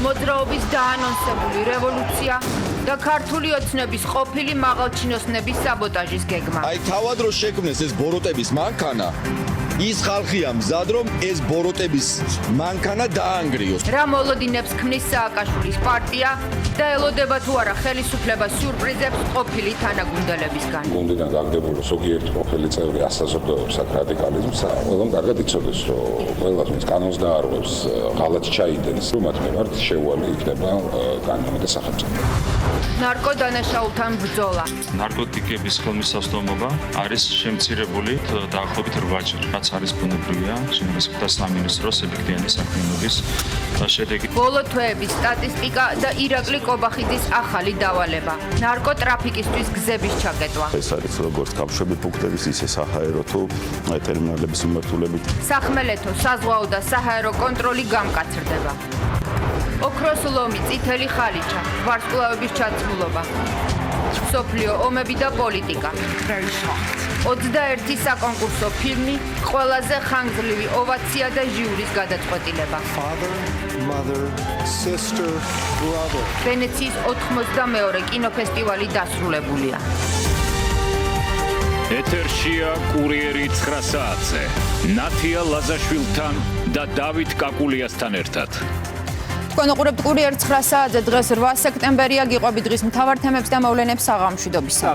მოძრაობის დაანონსებული რევოლუცია და ქართული ოცნების ყოფილი მაღალჩინოსნების საბოტაჟის გეგმა. Აი თავად რო შექმნეს ეს ბოროტების მანქანა, ის ხალხია მზად რომ ეს ბოროტების მანქანა დაანგრიოს. რა მოლოდინებს ქმნის სააკაშვილის პარტია და ელოდება თუ არა ხელისუფლებას სიურპრიზებს ყოფილი თანაგუნდელებისგან. გუნდიდან გაგდებული ზოგიერთი ყოფილი წევრი ასაზრდოებს აქ რადიკალიზმს, ყველამ კარგად იცოდეს, რომ ყველა ვინც კანონს დაარღვევს, ღალატ ჩაიდენს, რომ მათ მიმართ შეუვალი იქნება კანონი და სახელმწიფო. ნარკოდანაშაულთან ბრძოლა. ნარკოტიკების ხელმისაწვდომობა არის შემცირებული დაახლოებით 8-ჯერ, რაც არის ბუნებრივია, შემოსხდა სამინისტროს ეფექტიანი საქმიანობის შედეგი. ბოლო თვეების სტატისტიკა და ირაკლი კობახიძის ახალი დავალება. ნარკოტრაფიკისთვის გზების ჩაკეტვა. ეს არის როგორც კავშირი პუნქტების, ისე საჰაერო თუ ტერმინალების მიმართულებით. სახმელეთო, საზღვაო და საჰაერო კონტროლი გამკაცრდება. ოქროს ლომი, წითელი ხალიჩა, ვარსკვლავების ჩაცმულობა. სოფლიო ომები და პოლიტიკა. 21 საკონკურსო ფილმი, ყველაზე ხანგრძლივი ოვაცია და ჟიურის გადაწყვეტილება. ვენეციის 82 კინოფესტივალი დასრულებულია. ეთერშია კურიერი 9 საათზე. ნათია ლაზაშვილთან და დავით კაკულიასთან ერთად. თქვენ უყურებთ კურიერ 9 საათზე. დღეს 8 სექტემბერია, გიყვებით დღის მთავარ თემებს და მოვლენებს საღამშვიდობისა.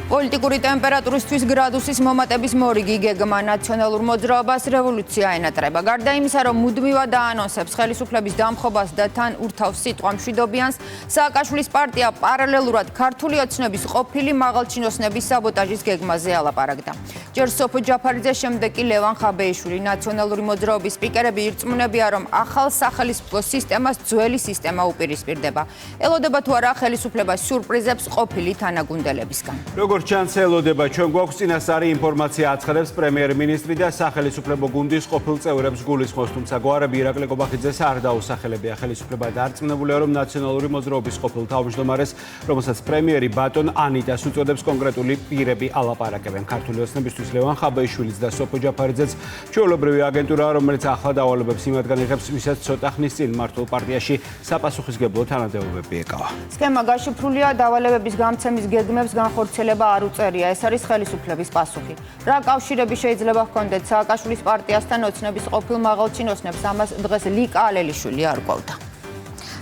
პოლიტიკური ტემპერატურისთვის გრადუსის მომატების მორიგი გეგმა ნაციონალურ მოძრაობას რევოლუცია ენატრება. გარდა იმისა, რომ მუდმივად დაანონსებს ხელისუფლების დამხობას და თან ურთავს სიტყვა მშვიდობიანს, სააკაშვილის პარტია პარალელურად ქართული ოცნების ყოფილი მაღალჩინოსნების საბოტაჟის გეგმაზე ალაპარაკდა. ჯერ სოფო ჯაფარიძე, შემდეგ კი ლევან ხაბეიშვილი. ნაციონალური მოძრაობის სპიკერები ირწმუნებიან, რომ ახალ სახელმწიფო სისტემას ძველი სისტემა უპირისპირდება. ელოდება თუ არა ხელისუფლებას სიურპრიზებს ყოფილი თანაგუნდელებისგან. როგორც ჩანს, ელოდება ჩვენ გვაქვს წინასწარი ინფორმაცია აცხადებს პრემიერ-მინისტრი და სახელმწიფო გუნდის ყოფილ წევრებს გულისხმობს, თუმცა გვარები ირაკლი კობახიძეს არ დაუსახელებია. ხელისუფლება დარწმუნებულია, რომ ნაციონალური მოძრაობის ყოფილ თავმჯდომარეს, რომელსაც პრემიერი ბატონ ანიტას უწოდებს, კონკრეტული პირები ალაპარაკებენ. ქართული ოცნებისთვის ლევან ხაბეიშვილიც და სოფო ჯაფარიძეც ჩვეულებრივი აგენტურაა, რომელიც ახლა დავალებებს იმათგან იღებს, ვისაც ცოტა ხნის წინ მართულ პარტიაში საპასუხისმგებლო თანამდებობები ეკავა. სქემა გაშიფრულია, დავალებების გამცემის გეგმებს განხორციელება არ უწერია. ეს არის ხელისუფლების პასუხი. რა კავშირები შეიძლება ჰქონდეთ სააკაშვილის პარტიასთან ოცნების ყოფილ მაღალჩინოსნებს, ამას დღეს ლიკა ალელიშვილი არ ყვავდა.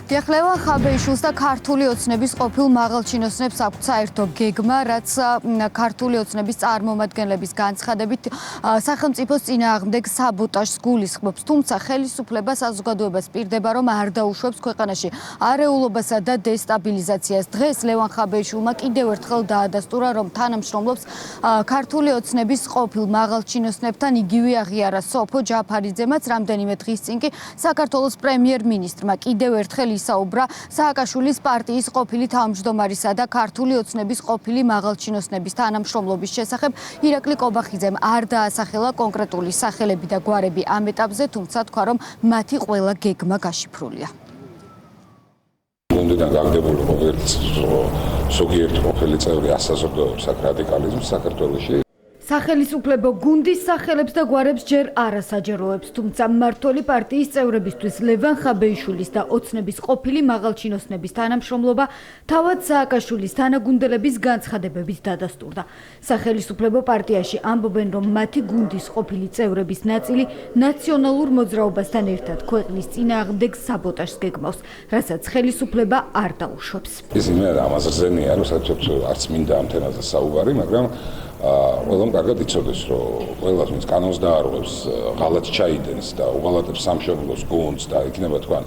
ლევან ხაბეიშვილს და ქართული ოცნების ყოფილ მაღალჩინოსნებს აქვთ საერთო გეგმა, რაც ქართული ოცნების წარმომადგენლების განცხადებით სახელმწიფოს წინააღმდეგ საბოტაჟს გულისხმობს. თუმცა ხელისუფლება საზოგადოებას პირდება, რომ არ დაუშვებს ქვეყანაში არეულობასა და დესტაბილიზაციას. დღეს ლევან ხაბეიშვილმა კიდევ ერთხელ დაადასტურა, რომ თანამშრომლობს ქართული ოცნების ყოფილ მაღალჩინოსნებთან. იგივე აღიარა სოფო ჯაფარიძემაც. რამდენიმე დღის წინ კი საქართველოს პრემიერ-მინისტრმა კიდევ ერთხელ ისაუბრა სააკაშვილის პარტიის ყოფილი თავმჯდომარისა და ქართული ოცნების ყოფილი მაღალჩინოსნების თანამშრომლობის შესახებ. ირაკლი კობახიძემ არ დაასახელა კონკრეტული სახელები და გვარები ამ ეტაპზე, თუმცა თქვა, რომ მათი ყველა გეგმა გაშიფრულია. გუნდიდან გაგდებული ზოგიერთი ყოფილი წევრი ასაზრდოებს აქ რადიკალიზმს საქართველოში. სახელისუფლებო გუნდის სახელებს და გვარებს ჯერ არასაჯაროებს, თუმცა მმართველი პარტიის წევრებისთვის ლევან ხაბეიშვილის და ოცნების ყოფილი მაღალჩინოსნების თანამშრომლობა თავად სააკაშვილის თანაგუნდელების განცხადებებით დადასტურდა. სახელისუფლებო პარტიაში ამბობენ, რომ მათი გუნდის ყოფილი წევრების ნაწილი ნაციონალურ მოძრაობასთან ერთად ქვეყნის წინააღმდეგ საბოტაჟს გეგმავს, რასაც ხელისუფლება არ დაუშვებს. ისინი ამას ზენია, რომ საერთოდ არც მინდა ამ თემაზე საუბარი, მაგრამ ყველამ კარგად იცოდეს, რომ ყველა ვინც კანონს დაარღვევს, ღალატ ჩაიდენს და უღალატებს სამშობლოს გუნდს და იქნება თქვენ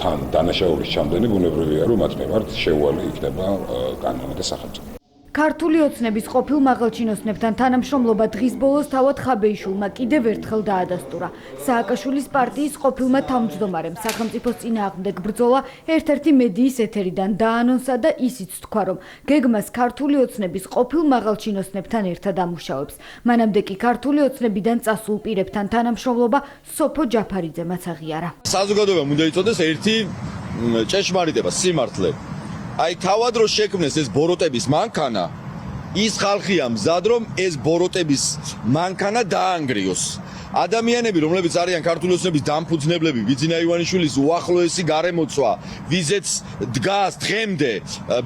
თან დანაშაულის ჩამდენი, ბუნებრივია, რომ მათ მიმართ შეუვალი იქნება კანონი და სახელმწიფო. ქართული ოცნების ყოფილ მაღალჩინოსნებთან თანამშრომლობა დღის ბოლოს თავად ხაბეიშვილმა კიდევ ერთხელ დაადასტურა. სააკაშვილის პარტიის ყოფილმა თავმჯდომარემ სახელმწიფოს წინააღმდეგ ბრძოლა ერთ-ერთი მედიის ეთერიდან დაანონსა და ისიც თქვა, რომ გეგმას ქართული ოცნების ყოფილ მაღალჩინოსნებთან ერთად ამუშავებს. მანამდე კი ქართული ოცნებიდან წასულ პირებთან თანამშრომლობა სოფო ჯაფარიძემაც აღიარა. საზოგადოებამ უნდა იცოდეს ერთი ჭეშმარიტება, სიმართლე. Აი თავად რო შექმნეს ეს ბოროტების მანქანა, ის ხალხია მზად რომ ეს ბოროტების მანქანა დაანგრიოს. ადამიანები, რომლებიც არიან ქართული ოცნების დამფუძნებლები, ბიძინა ივანიშვილის უახლოესი გარემოცვა, ვიზეც დგას დღემდე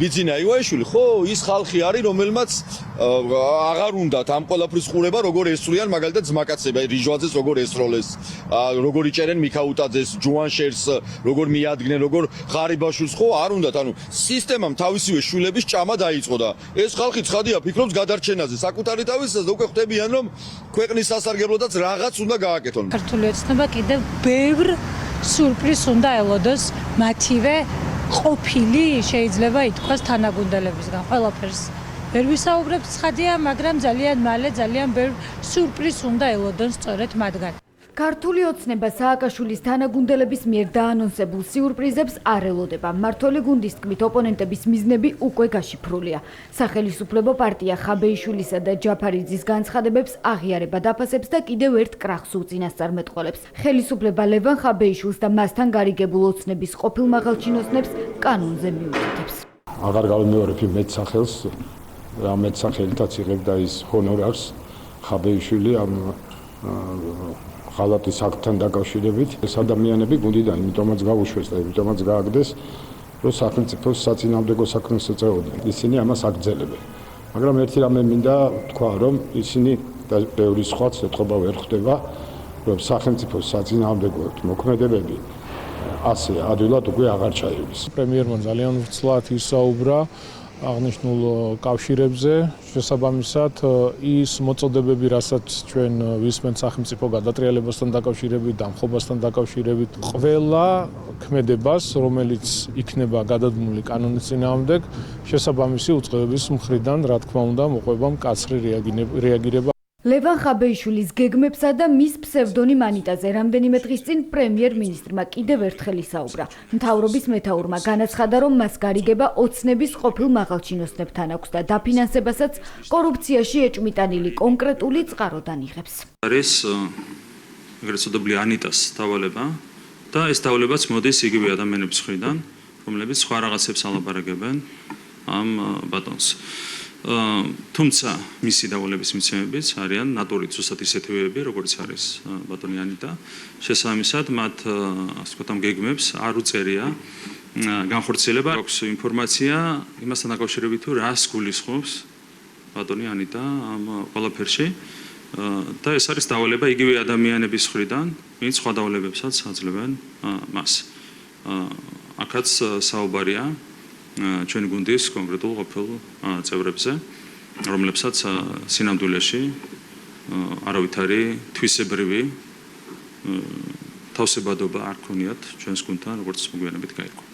ბიძინა ივანიშვილი, ხო, ის ხალხი არის, რომელმაც აღარ უნდათ ამ ყველაფრის ყურება, როგორ ესწრიან მაგალითად ძმაკაცები, აი რიჟვაძეს როგორ ესროლეს, როგორ იჭერენ მიქაუტაძეს, ჯუანშერს, როგორ მიადგნენ, როგორ ღარიბაშვილს, ხო, არ უნდათ, ანუ სისტემამ თავისივე შვილების ჭამა დაიწყო და ეს ხალხი ცხადია ფიქრობს გადარჩენაზე, საკუთარი თავისას უკვე ხვდებიან, რომ ქვეყნის სასარგებლოდაც რაღაც უნდა გააკეთონ. ქართული ოცნება კიდევ ბევრ სურპრიზს უნდა ელოდოს მათივე ყოფილი, შეიძლება ითქვას თანაგუნდელებისგან ყველაფერს. ვერ ვისაუბრებ ცხადია, მაგრამ ძალიან მალე ძალიან ბევრ სურპრიზს უნდა ელოდონ სწორედ მათგან. ქართული ოცნება სააკაშვილის თანაგუნდელების მიერ დაანონსებულ სიურპრიზებს არ ელოდება. მმართველი გუნდის თქმით, ოპონენტების მიზნები უკვე გაშიფრულია. სახელისუფლებო პარტია ხაბეიშვილისა და ჯაფარიძის განცხადებებს აღიარება დაფასებს და კიდევ ერთ კრახს უწინასწარ მეტყველებს. ხელისუფლება ლევან ხაბეიშვილს და მასთან გარიგებულ ოცნების ყოფილ მაღალჩინოსნებს კანონზე მიუწოდებს. აღარ გავიმეორებ იმ მეტსახელს, ამ მეტსახელითაც იღებდა ის ჰონორარს ხაბეიშვილი ამ ღალატის აქტთან დაკავშირებით. ეს ადამიანები გუნდიდან იმიტომაც გაუშვეს და იმიტომაც გააგდეს, რომ სახელმწიფოს საწინააღმდეგო საქმეს ეწეოდნენ. ისინი ამას აგრძელებენ. მაგრამ ერთი რამე მინდა თქვა, რომ ისინი და ბევრი სხვაც ეთყობა ვერ ხვდება, რომ სახელმწიფოს საწინააღმდეგო მოქმედებები ასე ადვილად უკვე აღარ ჩაივლის. პრემიერმა ძალიან ვრცლად ისაუბრა აღნიშნულ კავშირებზე, შესაბამისად ის მოწოდებები, რასაც ჩვენ ვისმენთ სახელმწიფო გადატრიალებასთან დაკავშირებით, დამხობასთან დაკავშირებით, ყველა ქმედებას, რომელიც იქნება გადადგმული კანონის წინააღმდეგ, შესაბამისი უწყებების მხრიდან, რა თქმა უნდა, მოყვება მკაცრი რეაგირება. ლევან ხაბეიშვილის გეგმებსა და მის ფსევდონიმ ანიტაზე რამდენიმე დღის წინ პრემიერ-მინისტრმა კიდევ ერთხელ ისაუბრა. მთავრობის მეთაურმა განაცხადა, რომ მას გარიგება ოცნების ყოფილ მაღალჩინოსნებთან აქვს და დაფინანსებასაც კორუფციაში ეჭვმიტანილი კონკრეტული წყაროდან იღებს. არის ეგრეთ წოდებული ანიტას დავალება და ეს დავალებაც მოდის იგივე ადამიანების მხრიდან, რომლებიც სხვა რაღაცებს ალაპარაკებენ ამ ბატონს. თუმცა მისი დავალების მიცემებიც არიან ნატურით ზუსტად ისეთივეები, როგორც არის ბატონი ანიტა. შესაბამისად, მათ ასე ვთქვათ, ამ გეგმებს არ უწერია განხორციელება. აქვს ინფორმაცია იმასთან დაკავშირებით, თუ რას გულისხმობს ბატონი ანიტა ამ ყველაფერში და ეს არის დავალება იგივე ადამიანების მხრიდან, ვინც სხვა დავალებებსაც აძლევენ მას. აქაც საუბარია ჩვენ გუნდის კონკრეტულ ყოფილ წევრებზე, რომლებსაც სინამდვილეში არავითარი თვისებრივი თავსებადობა არ ქონიათ ჩვენს გუნდთან, როგორც მოგვიანებით გაირკვა.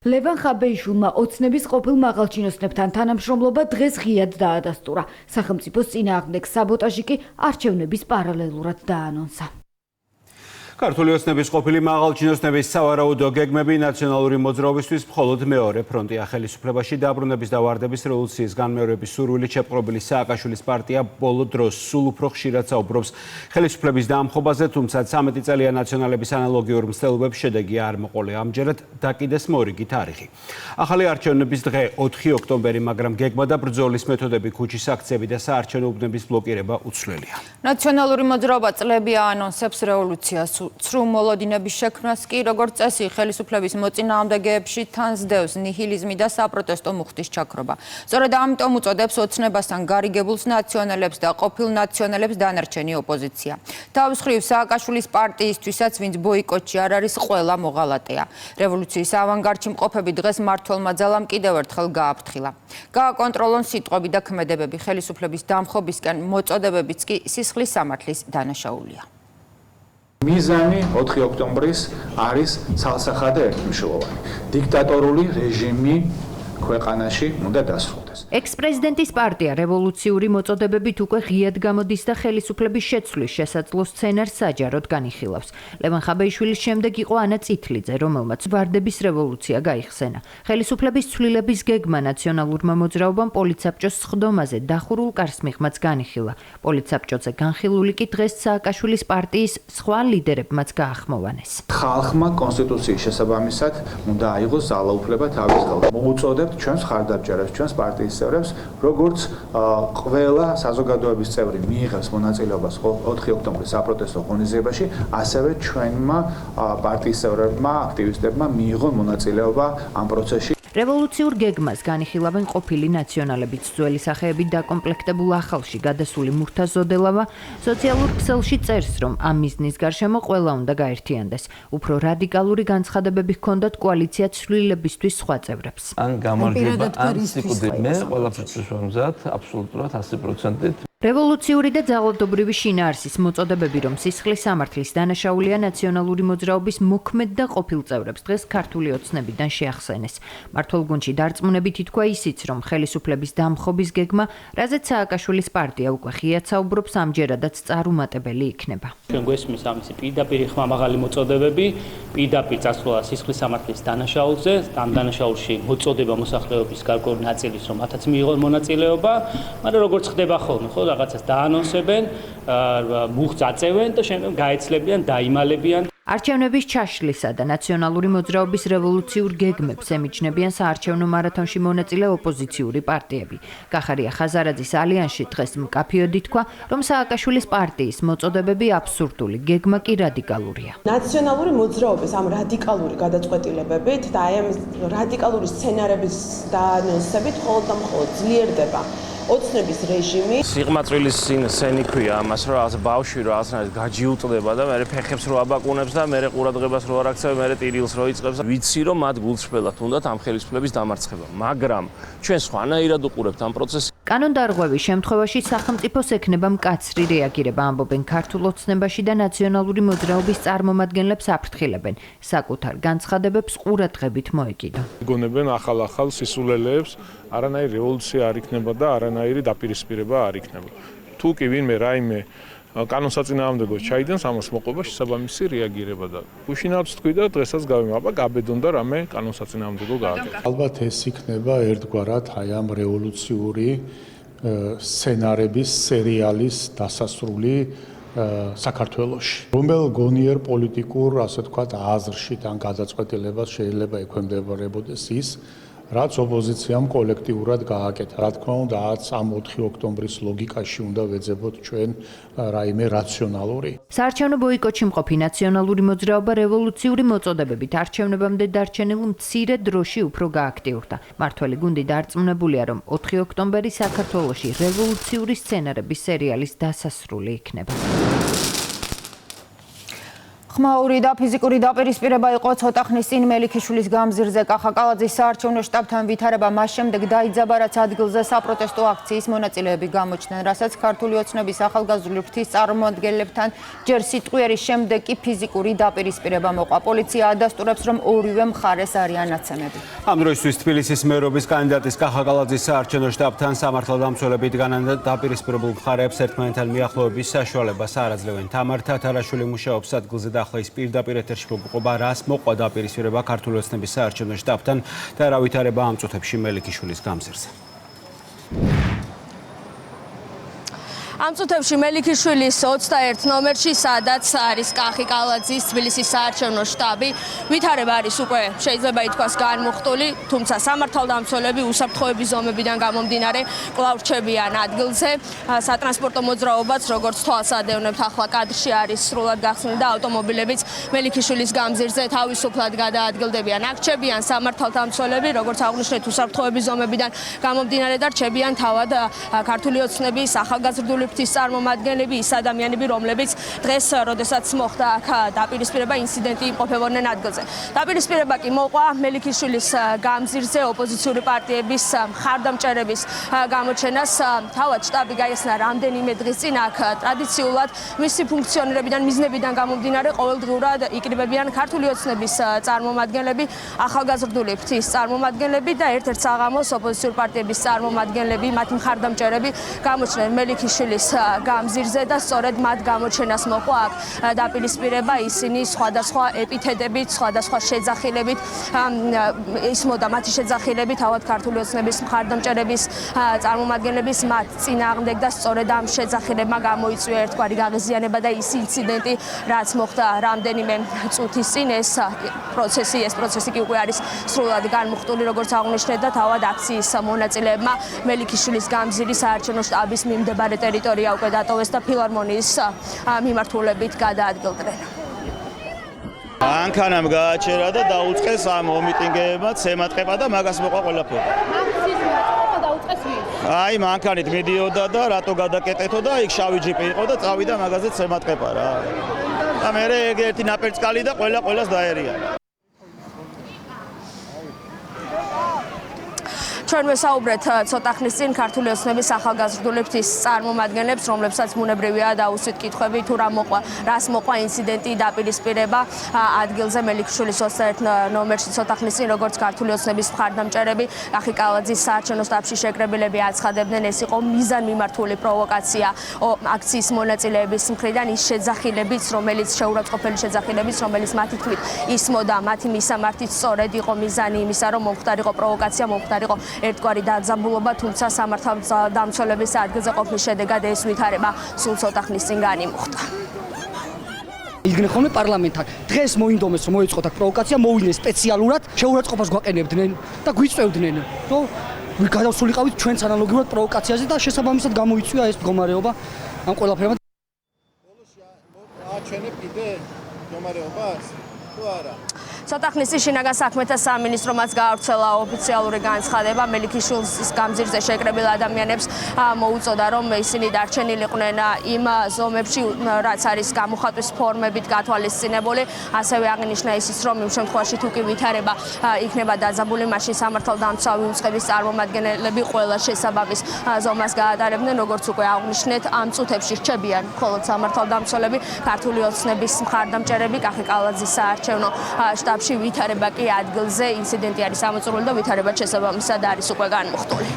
ლევან ხაბეიშვილმა ოცნების ყოფილ მაღალჩინოსნებთან თანამშრომლობა დღეს ღიად დაადასტურა. სახელმწიფოს წინააღმდეგ საბოტაჟი კი არჩევნების პარალელურად დაანონსა. ქართული ოცნების ყოფილი მაღალჩინოსნების სავარაუდო გეგმები ნაციონალური მოძრაობისთვის მხოლოდ მეორე ფრონტია. ხელისუფლებაში დაბრუნების და ვარდების რევოლუციის განმეორების სურვილი შეპყრობილი სააკაშვილის პარტია ბოლო დროს სულ უფრო ხშირად საუბრობს ხელისუფლების დამხობაზე, თუმცა 13 წელია ნაციონალების ანალოგიურ მცდელობებს შედეგი არ მოყოლია. ამჯერად დაკიდეს მორიგი თარიღი. ახალი არჩევნების დღე 4 ოქტომბერი, მაგრამ გეგმა და ბრძოლის მეთოდები, ქუჩის აქციები და საარჩევნო უბნების ბლოკირება უცვლელია. ნაციონალური მოძრაობა წლები აანონსებს რევოლუციას. ცრუ მოლოდინების შექმნას კი როგორც წესი ხელისუფლების მოწინააღმდეგეებში თან სდევს ნიჰილიზმი და საპროტესტო მუხტის ჩაქრობა. სწორედ ამიტომ უწოდებს ოცნებასთან გარიგებულს ნაციონალებს და ყოფილ ნაციონალებს დანარჩენი ოპოზიცია. თავის მხრივ სააკაშვილის პარტიისთვისაც, ვინც ბოიკოტში არ არის, ყველა მოღალატეა. რევოლუციის ავანგარდში მყოფები დღეს მმართველმა ძალამ კიდევ ერთხელ გააფრთხილა. გააკონტროლონ სიტყვები და ქმედებები, ხელისუფლების დამხობისკენ მოწოდებებიც კი სისხლის სამართლის დანაშაულია. მიზანი 4 ოქტომბრის არის ცალსახადე ერთმნიშვნელოვანი. დიქტატორული რეჟიმი ქვეყანაში უნდა დასრულდეს. ექს-პრეზიდენტის პარტია რევოლუციური მოწოდებებით უკვე ღიად გამოდის და ხელისუფლების შეცვლის შესაძლო სცენარს საჯაროდ განიხილავს. ლევან ხაბეიშვილის შემდეგ იყო ანა წითლიძე, რომელმაც ვარდების რევოლუცია გაიხსენა. ხელისუფლების ცვლილების გეგმა ნაციონალურმა მოძრაობამ პოლიცსაბჭოს სხდომაზე დახურულ კარს მიღმაც განიხილა. პოლიცსაბჭოზე განხილული კი დღეს სააკაშვილის პარტიის სხვა ლიდერებმაც გაახმოვანეს. ხალხმა კონსტიტუციის შესაბამისად უნდა აიღოს ძალაუფლება თავის ხელში. მოუწოდებთ ჩვენს მხარდამჭერებს, ჩვენს პარტიის პარტიის წევრებს, როგორც ყველა საზოგადოების წევრი მიიღებს მონაწილეობას 4 ოქტომბრის საპროტესტო ღონისძიებაში, ასევე ჩვენმა პარტიის წევრებმა, აქტივისტებმა მიიღონ მონაწილეობა ამ პროცესში. რევოლუციურ გეგმას განიხილავენ ყოფილი ნაციონალების ძველი სახეებით დაკომპლექტებულ ახალში გადასული მურთა ზოდელავა სოციალურ ქსელში წერს, რომ ამ მიზნის გარშემო ყველა უნდა გაერთიანდეს. უფრო რადიკალური განცხადებები ჰქონდათ კოალიცია ცვლილებისთვის სხვა წევრებს. ან გამარჯვება, ან სიკვდილი. მე ყველაფერს ვამზად აბსოლუტურად 100%. რევოლუციური და ძალადობრივი შინაარსის მოწოდებები, რომ სისხლის სამართლის დანაშაულია ნაციონალური მოძრაობის მოქმედ და ყოფილ წევრებს დღეს ქართული ოცნებიდან შეახსენეს. მმართველ გუნდში დარწმუნებით ითქვა ისიც, რომ ხელისუფლების დამხობის გეგმა, რაზეც სააკაშვილის პარტია უკვე ღიად საუბრობს, ამჯერადაც წარუმატებელი იქნება. ჩვენ გვესმის ამისი პირდაპირ ხმამაღალი მოწოდებები, პირდაპირ წასვლა სისხლის სამართლის დანაშაულზე, ამ დანაშაულში მოწოდება მოსახლეობის გარკვეული ნაწილის, რომ მათაც მიიღონ მონაწილეობა, მაგრამ როგორც ხდება ხოლმე, ხო რაღაცას დაანონსებენ, მუხტს აწევენ და შემდეგ გაეცლებიან, დაიმალებიან. არჩევნების ჩაშლისა და ნაციონალური მოძრაობის რევოლუციურ გეგმებს ემიჯნებიან საარჩევნო მარათონში მონაწილე ოპოზიციური პარტიები. კახარია ხაზარაძის ალიანსში დღეს მკაფიოდ ითქვა, რომ სააკაშვილის პარტიის მოწოდებები აბსურდული, გეგმა კი რადიკალურია. ნაციონალური მოძრაობის ამ რადიკალური გადაწყვეტილებებით და აი ამ რადიკალური სცენარების დაანონსებით მხოლოდ და მხოლოდ ძლიერდება ოცნების რეჟიმი. სიღმაწვილის სენი ქვია ამას, რომ რაღაც ბავშვი რაღაცნაირად გაჯიუტდება და მე ფეხებს რო აბაკუნებს და მე ყურადღებას რო არ აქცევ, მე ტირილს რო იწყებს. ვიცი რომ მათ გულწრფელად უნდათ ამ ხელისუფლების დამარცხება, მაგრამ ჩვენ სხვანაირად უყურებთ ამ პროცესს. კანონდარღვევის შემთხვევაში სახელმწიფოს ექნება მკაცრი რეაგირება, ამბობენ ქართულ ოცნებაში და ნაციონალური მოძრაობის წარმომადგენლებს აფრთხილებენ. საკუთარ განცხადებებს ყურადღებით მოეკიდო. გონებენ ახალ სისულელეებს, არანაირი რევოლუცია არ იქნება და არანაირი დაპირისპირება არ იქნება. თუ კი ვინმე რაიმე კანონსაწინააღმდეგოს ჩაიდენს, ამას მოყვება შესაბამისი რეაგირება და უშინაობს თქვი და დღესაც გავიმაბა, გაბედონ და რამე კანონსაწინააღმდეგო გააკეთა. ალბათ ეს იქნება ერთგვარად აი ამ რევოლუციური სცენარების სერიალის დასასრული საქართველოში. რომელ გონიერ პოლიტიკურ, ასე ვთქვათ, აზრში თან გადაწყვეტილებას შეიძლება ექვემდებარებოდეს ის, რაც ოპოზიციამ კოლექტიურად გააკეთა. რა თქმა უნდა, ამ 4 ოქტომბრის ლოგიკაში უნდა ვეძებოთ ჩვენ რაიმე რაციონალური. საარჩევნო ბოიკოტში მყოფი ნაციონალური მოძრაობა რევოლუციური მოწოდებებით არჩევნებამდე დარჩენილ მცირე დროში უფრო გააქტიურდა. მმართველი გუნდი დარწმუნებულია, რომ 4 ოქტომბერი საქართველოში რევოლუციური სცენარების სერიალის დასასრული იქნება. ხმაური და ფიზიკური დაპირისპირება იყო ცოტა ხნის წინ მელიქიშვილის გამზირზე კახაკალაძის საარჩევნო შტაბთან ვითარება მას შემდეგ დაიძაბა, რაც ადგილზე საპროტესტო აქციის მონაწილეები გამოჩნდნენ, რასაც ქართული ოცნების ახალგაზრდული ფრთის წარმომადგენლებთან ჯერ სიტყვიერის შემდეგ კი ფიზიკური დაპირისპირება მოყვა. პოლიცია ადასტურებს, რომ ორივე მხარეს არიან ნაცემები. ამ დროისთვის თბილისის მერობის კანდიდატის კახაკალაძის საარჩევნო შტაბთან სამართალდამცველები დგანან და დაპირისპირებულ მხარეებს ერთმანეთთან მიახლოების საშუალებას არ აძლევენ. თამარ თათარაშვილი მუშაობს ადგილზე და ახლა ის პირდაპირ ეთერში მოგყვება, რას მოყვა დაპირისპირება ქართული ოცნების საარჩევნო შტაბთან და რა ვითარება ამ წუთებში მელიქიშვილის გამზირზე. ამ წუთებში მელიქიშვილის 21 ნომერში, სადაც არის კახიკალაძის თბილისის საარჩევნო შტაბი, ვითარება არის უკვე შეიძლება ითქვას განმუხტული, თუმცა სამართალდამცველები უსაფრთხოების ზომებიდან გამომდინარე კვლავ რჩებიან ადგილზე. სატრანსპორტო მოძრაობაც, როგორც თვალს ადევნებთ, ახლა კადრში არის სრულად გახსნილი და ავტომობილებიც მელიქიშვილის გამზირზე თავისუფლად გადაადგილდებიან. აქ რჩებიან სამართალდამცველები, როგორც აღნიშნეთ, უსაფრთხოების ზომებიდან გამომდინარე და რჩებიან თავად ქართული ოცნების ახალგაზრდული ფრთის წარმომადგენლები, ის ადამიანები, რომლებიც დღეს, როდესაც მოხდა აქ დაპირისპირება, ინციდენტი იმყოფებოდნენ ადგილზე. დაპირისპირება კი მოყვა მელიქიშვილის გამზირზე ოპოზიციური პარტიების მხარდამჭერების გამოჩენას. თავად შტაბი გაიხსნა რამდენიმე დღის წინ. აქ ტრადიციულად მისი ფუნქციონირებიდან, მიზნებიდან გამომდინარე ყოველდღიურად იკრიბებიან ქართული ოცნების წარმომადგენლები, ახალგაზრდული ფრთის წარმომადგენლები და ერთ-ერთ საღამოს ოპოზიციური პარტიების წარმომადგენლები, მათი მხარდამჭერები გამოჩნდნენ მელიქიშვილის მელიქიშვილის გამზირზე და სწორედ მათ გამოჩენას მოყვა აქ დაპირისპირება ისინი სხვადასხვა ეპითეტებით, სხვადასხვა შეძახილებით ისმოდა მათი შეძახილებით თავად ქართული ოცნების მხარდამჭერების წარმომადგენლების მათ წინააღმდეგ და სწორედ ამ შეძახილებმა გამოიწვია ერთგვარი გაღიზიანება და ის ინციდენტი რაც მოხდა რამდენიმე წუთის წინ ეს პროცესი კი უკვე არის სრულად განმუხტული როგორც აღნიშნეთ და თავად აქციის მონაწილეებმა მელიქიშვილის გამზირის საარჩევნო შტაბის მიმდებარე ტერიტორია უკვე დატოვეს და ფილარმონიის მიმართულებით გადაადგილდნენ. მანქანამ გააჩერა და დაუწყეს ამ მიტინგებმა ცემატყება და მაგას მოყვა ყველაფერი. აი მანქანით მიდიოდა და რატო გადაკეტეთო და იქ შავი ჯიპი იყო და წავიდა მაგაზე ცემატყება რა. და მე ერთი ნაპერწკალი და ყველას დაერია. ჩვენ ვესაუბრეთ ცოტა ხნის წინ ქართული ოცნების ახალგაზრდული ფრთის წარმომადგენლებს, რომლებსაც ბუნებრივია დაუსვით კითხვები თუ რას მოყვა ინციდენტი დაპირისპირება ადგილზე მელიქიშვილის 21 ნომერში ცოტა ხნის წინ როგორც ქართული ოცნების მხარდამჭერები კახი კალაძის საარჩევნო შტაბში შეკრებილები აცხადებდნენ ეს იყო მიზანმიმართული პროვოკაცია აქციის მონაწილეების მხრიდან ის შეძახილებიც რომელიც შეურაცხყოფელი შეძახილებიც რომელიც მათი თქმით ისმოდა მათი მისამართით სწორედ იყო მიზანი იმისა რომ მომხდარიყო პროვოკაცია მომხდარიყო ერთგვარი დაძაბულობა, თუმცა სამართალდამცველების ადგილზე ყოფნის შედეგად ეს ვითარება სულ ცოტა ხნის წინ განიმუხტა. იდგნენ ხოლმე პარლამენტთან. დღეს მოინდომეს რომ მოეწყოთ აქ პროვოკაცია, მოვიდნენ სპეციალურად, შეურაცხყოფას გვაყენებდნენ და გვიწევდნენ, რომ გადავსულიყავით ჩვენც ანალოგიურად პროვოკაციაზე და შესაბამისად გამოიწვია ეს მდგომარეობა ამ ყველაფერმა. ბოლოში აჩვენებ კიდე მდგომარეობას? თუ არა? ცოტა ხნის წინ შინაგან საქმეთა სამინისტრომაც გაავრცელა ოფიციალური განცხადება მელიქიშვილის გამზირზე შეკრებილ ადამიანებს მოუწოდა რომ ისინი დარჩენილიყვნენ იმ ზომებში რაც არის გამოხატვის ფორმებით გათვალისწინებული ასევე აღნიშნა ისიც რომ იმ შემთხვევაში თუ კი ვითარება იქნება დაძაბული მაშინ სამართალდამცავი უწყების წარმომადგენლები ყველა შესაბამის ზომას გაატარებდნენ როგორც უკვე აღნიშნეთ ამ წუთებში რჩებიან მხოლოდ სამართალდამცველები ქართული ოცნების მხარდამჭერები კახი კალაძის საარჩევნო შტაბში ვითარება კი ადგილზე ინციდენტი არის ამოწურული და ვითარება შესაბამისად არის უკვე განმუხტული.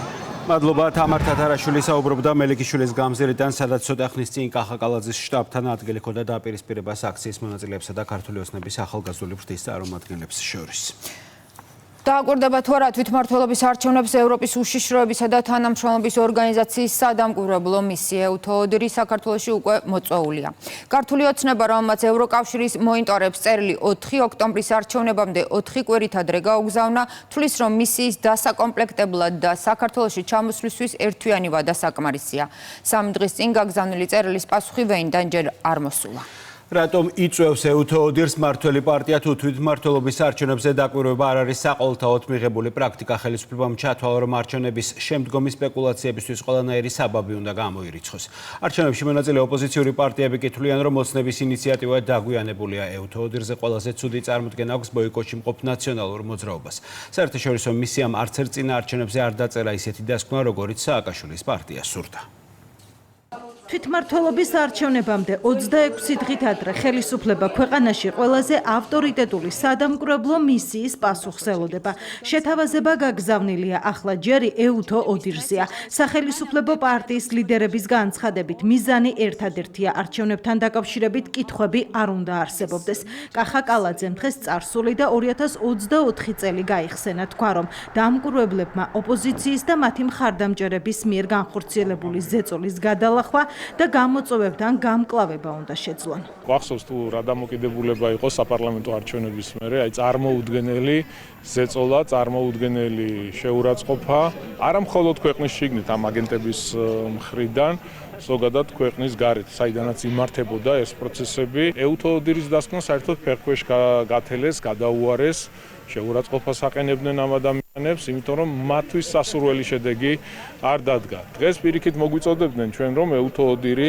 მადლობა თამარ თათარაშვილი საუბრობდა მელიქიშვილის გამზირიდან სადაც ცოტა ხნის წინ კახა კალაძის შტაბთან ადგილი ჰქონდა დაპირისპირებას აქციის მონაწილეებსა და ქართული ოცნების ახალგაზრდული ფრთის წარმომადგენლებს შორის. დააკვირდება თუ არა თვითმმართველობის არჩევნებს ევროპის უშიშროებისა და თანამშრომლობის ორგანიზაციის სადამკვირვებლო მისია EUTHODIR საქართველოში უკვე მოწვეულია. ქართული ოცნება, რომელმაც ევროკავშირის მონიტორებს წერილი 4 ოქტომბრის არჩევნებამდე 4 კვირით ადრე გაუგზავნა, თვლის რომ მისიის დასაკომპლექტებლად და საქართველოში ჩამოსვლისთვის ერთვიანი ვადა საკმარისია. 3 დღის წინ გაგზავნილი წერილის პასუხი ვეინდან ჯერ არ მოსულა. რატომ იწვევს EUTHODIR-ს მართველი პარტია თუ თვითმმართველობის არჩევნებზე დაკვირვება არ არის საყოველთაოდ მიღებული პრაქტიკა ხელისუფლებამ ჩათვალა რომ არჩევნების შემდგომი სპეკულაციებისთვის ყველანაირი საბაბი უნდა გამოირიცხოს. არჩევნებში მონაწილე ოპოზიციური პარტიები კი თვლიან რომ ოცნების ინიციატივა დაგვიანებულია EUTHODIR-ზე ყველაზე ცუდი წარმოდგენა აქვს ბოიკოტში მყოფ ნაციონალურ მოძრაობას. საერთაშორისო მისიამ არც ერთ წინა არჩევნებზე არ დაწერა ისეთი დასკვნა როგორიც სააკაშვილის პარტია სურდა. თვითმმართველობის არჩევნებამდე 26 დღით ადრე ხელისუფლება ქვეყანაში ყველაზე ავტორიტეტული სადამკვირვებლო მისიის პასუხს ელოდება. შეთავაზება გაგზავნილია ახლა ჯერი EUTHODIR-ზეა. სახელისუფლებო პარტიის ლიდერების განცხადებით მიზანი ერთადერთია არჩევნებთან დაკავშირებით კითხვები არ უნდა არსებობდეს. კახა კალაძემ დღეს წარსული და 2024 წელი გაიხსენა თქვა რომ დამკვირვებლებმა ოპოზიციის და მათი მხარდამჭერების მიერ განხორციელებული ზეწოლის გადალახვა და გამოწვევებთან გამკლავება უნდა შეძლონ. გვახსოვს თუ რა დამოკიდებულება იყო საპარლამენტო არჩევნების მერე, აი წარმოუდგენელი ზეწოლა, წარმოუდგენელი შეურაცხყოფა, არა მხოლოდ ქვეყნის შიგნით ამ აგენტების მხრიდან, ზოგადად ქვეყნის გარეთ, საიდანაც იმართებოდა ეს პროცესები. EUTHODIR-ის დასკვნა საერთოდ ფეხქვეშ გათელეს, გადაუარეს, შეურაცხყოფას აყენებდნენ ამ ადამიანებს, იმიტომ რომ მათთვის სასურველი შედეგი არ დადგა. დღეს პირიქით მოგვიწოდებდნენ ჩვენ რომ EUTHODIR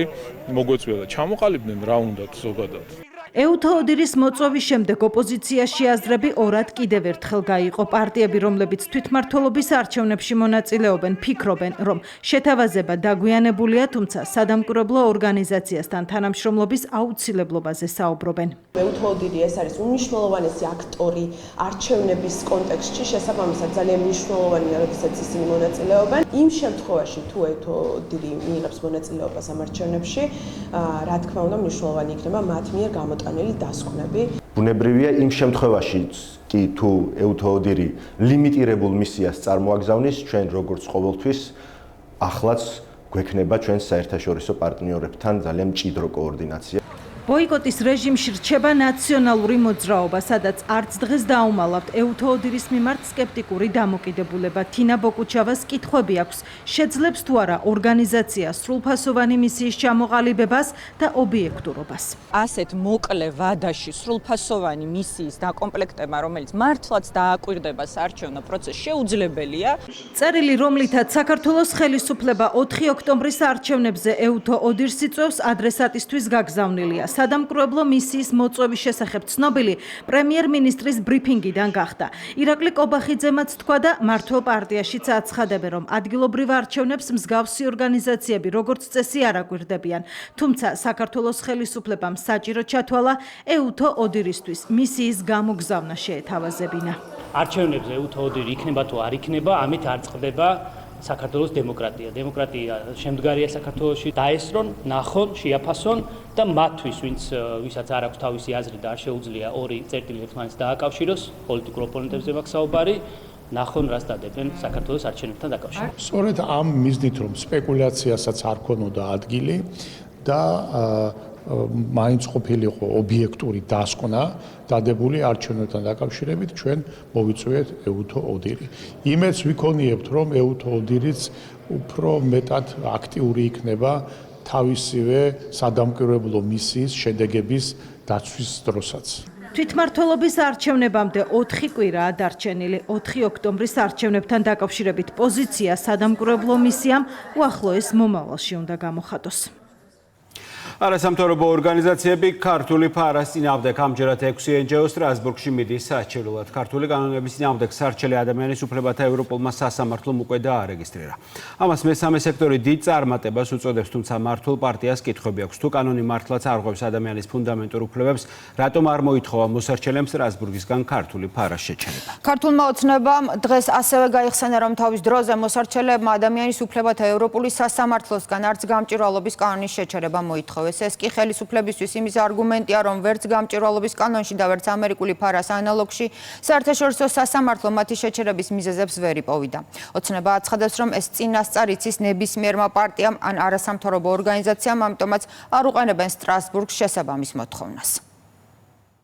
მოგვეწვია და ჩამოყალიბდნენ რა უნდათ ზოგადად. ეუთო ოდირის მოწვევის შემდეგ ოპოზიციაში აზრები ორად კიდევ ერთხელ გაიყო. პარტიები, რომლებიც თვითმმართველობის არჩევნებში მონაწილეობენ, ფიქრობენ, რომ შეთავაზება დაგვიანებულია, თუმცა სადამკვირვებლო ორგანიზაციასთან თანამშრომლობის აუცილებლობაზე საუბრობენ. ეუთო ოდირი ეს არის უმნიშვნელოვანესი აქტორი არჩევნების კონტექსტში, შესაბამისად ძალიან მნიშვნელოვანია, როდესაც ისინი მონაწილეობენ. იმ შემთხვევაში, თუ ეუთო ოდირი მიიღებს მონაწილეობას ამ არჩევნებში, რა თქმა უნდა, მნიშვნელოვანი იქნება მათ მიერ გამოტანილი დასკვნები. ბუნებრივია იმ შემთხვევაშიც კი თუ ეუთო ოდირი ლიმიტირებულ მისიას წარმოაგზავნის, ჩვენ როგორც ყოველთვის ახლაც გვექნება ჩვენ საერთაშორისო პარტნიორებთან ძალიან მჭიდრო კოორდინაცია. ბოიკოტის რეჟიმში რჩება ნაციონალური მოძრაობა, სადაც არც დღეს დაუმალავთ ეუთო ოდირის მიმართ სკეპტიკური დამოკიდებულება. თინა ბოკუჩავას კითხვები აქვს, შეძლებს თუ არა ორგანიზაცია სრულფასოვანი მისიის ჩამოყალიბებას და ობიექტურობას. ასეთ მოკლე ვადაში სრულფასოვანი მისიის დაკომპლექტება, რომელიც მართლაც დააკვირდება საარჩევნო პროცესს, შეუძლებელია. წერილი, რომლითაც საქართველოს ხელისუფლება 4 ოქტომბრის არჩევნებზე ეუთო ოდირს იწვევს, ადრესატისთვის გაგზავნილია. სადამკვირვებლო მისიის მოწვევის შესახებ ცნობილი პრემიერ-მინისტრის ბრიფინგიდან გახდა. ირაკლი კობახიძემაც თქვა და მართლ პარტიაშიც აცხადებენ, რომ ადგილობრივ არჩევნებს მსგავსი ორგანიზაციები როგორც წესი არ აკვირდებიან. თუმცა საქართველოს ხელისუფლებამ საჭირო ჩათვალა ეუთო ოდირისთვის მისიის გამოგზავნა შეეთავაზებინა. არჩევნებზე ეუთო ოდირი იქნება თუ არ იქნება, ამით არ წყდება საქართველოს დემოკრატია. დემოკრატია შემდგარია საქართველოში, დაესრონ, ნახონ, შეაფასონ და მათთვის, ვისაც არ აქვს თავისი აზრი და არ შეუძლია ორი წერტილი ერთმანეთს დააკავშიროს, პოლიტიკურ ოპონენტებზე მაქვს საუბარი, ნახონ რას დადებენ საქართველოს არჩევნებთან დაკავშირებით. სწორედ ამ მიზნით, რომ სპეკულაციასაც არ ქონოდა ადგილი და მაინც ყოფილიყო ობიექტური დასკვნა დადებული არჩევნებთან დაკავშირებით, ჩვენ მოვიწვიეთ ეუთო ოდირი. იმედს ვიქონიებთ, რომ ეუთო ოდირიც უფრო მეტად აქტიური იქნება თავისივე სადამკვირვებლო მისიის შედეგების დაცვის დროსაც. თვითმმართველობის არჩევნებამდე 4 კვირაა დარჩენილი. 4 ოქტომბრის არჩევნებთან დაკავშირებით პოზიცია სადამკვირვებლო მისიამ უახლოეს მომავალში უნდა გამოხატოს. არასამთავრობო ორგანიზაციები ქართული ფარას წინააღმდეგ ამჯერად 6 NGO სტრასბურგში მიდის საჩივრლად. ქართული კანონების წინააღმდეგ სარჩელი ადამიანის უფლებათა ევროპულმა სასამართლომ უკვე დაარეგისტრირა. ამას მესამე სექტორი დიდ წარმატებას უწოდებს, თუმცა მართულ პარტიას კითხვები აქვს, თუ კანონი მართლაც არღვევს ადამიანის ფუნდამენტურ უფლებებს, რატომ არ მოითხოვა მოსარჩელემ სტრასბურგისგან ქართული ფარას შეჩერება. ქართულმა ოცნებამ დღეს ასევე გაიხსენა, რომ თავის დროზე მოსარჩელებმა ადამიანის უფლებათა ევროპული სასამართლოსგან არც გამჭვირვალობის კანონის შეჩერება მოითხოვეს. ეს კი ხელისუფლებისთვის იმის არგუმენტია, რომ ვერც გამჭვირვალობის კანონში და ვერც ამერიკული ფარას ანალოგში საერთაშორისო სასამართლო მათი შეჩერების მიზეზებს ვერ იპოვიდა. ოცნება აცხადებს, რომ ეს წინასწარ იცის ნებისმიერმა პარტიამ ან არასამთავრობო ორგანიზაციამ, ამიტომაც არ უყენებენ სტრასბურგს შესაბამის მოთხოვნას.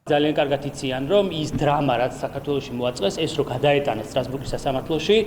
ძალიან კარგად იციან, რომ ის დრამა, რაც საქართველოში მოაწყეს, ეს რო გადაეტანეს სტრასბურგის სასამართლოში,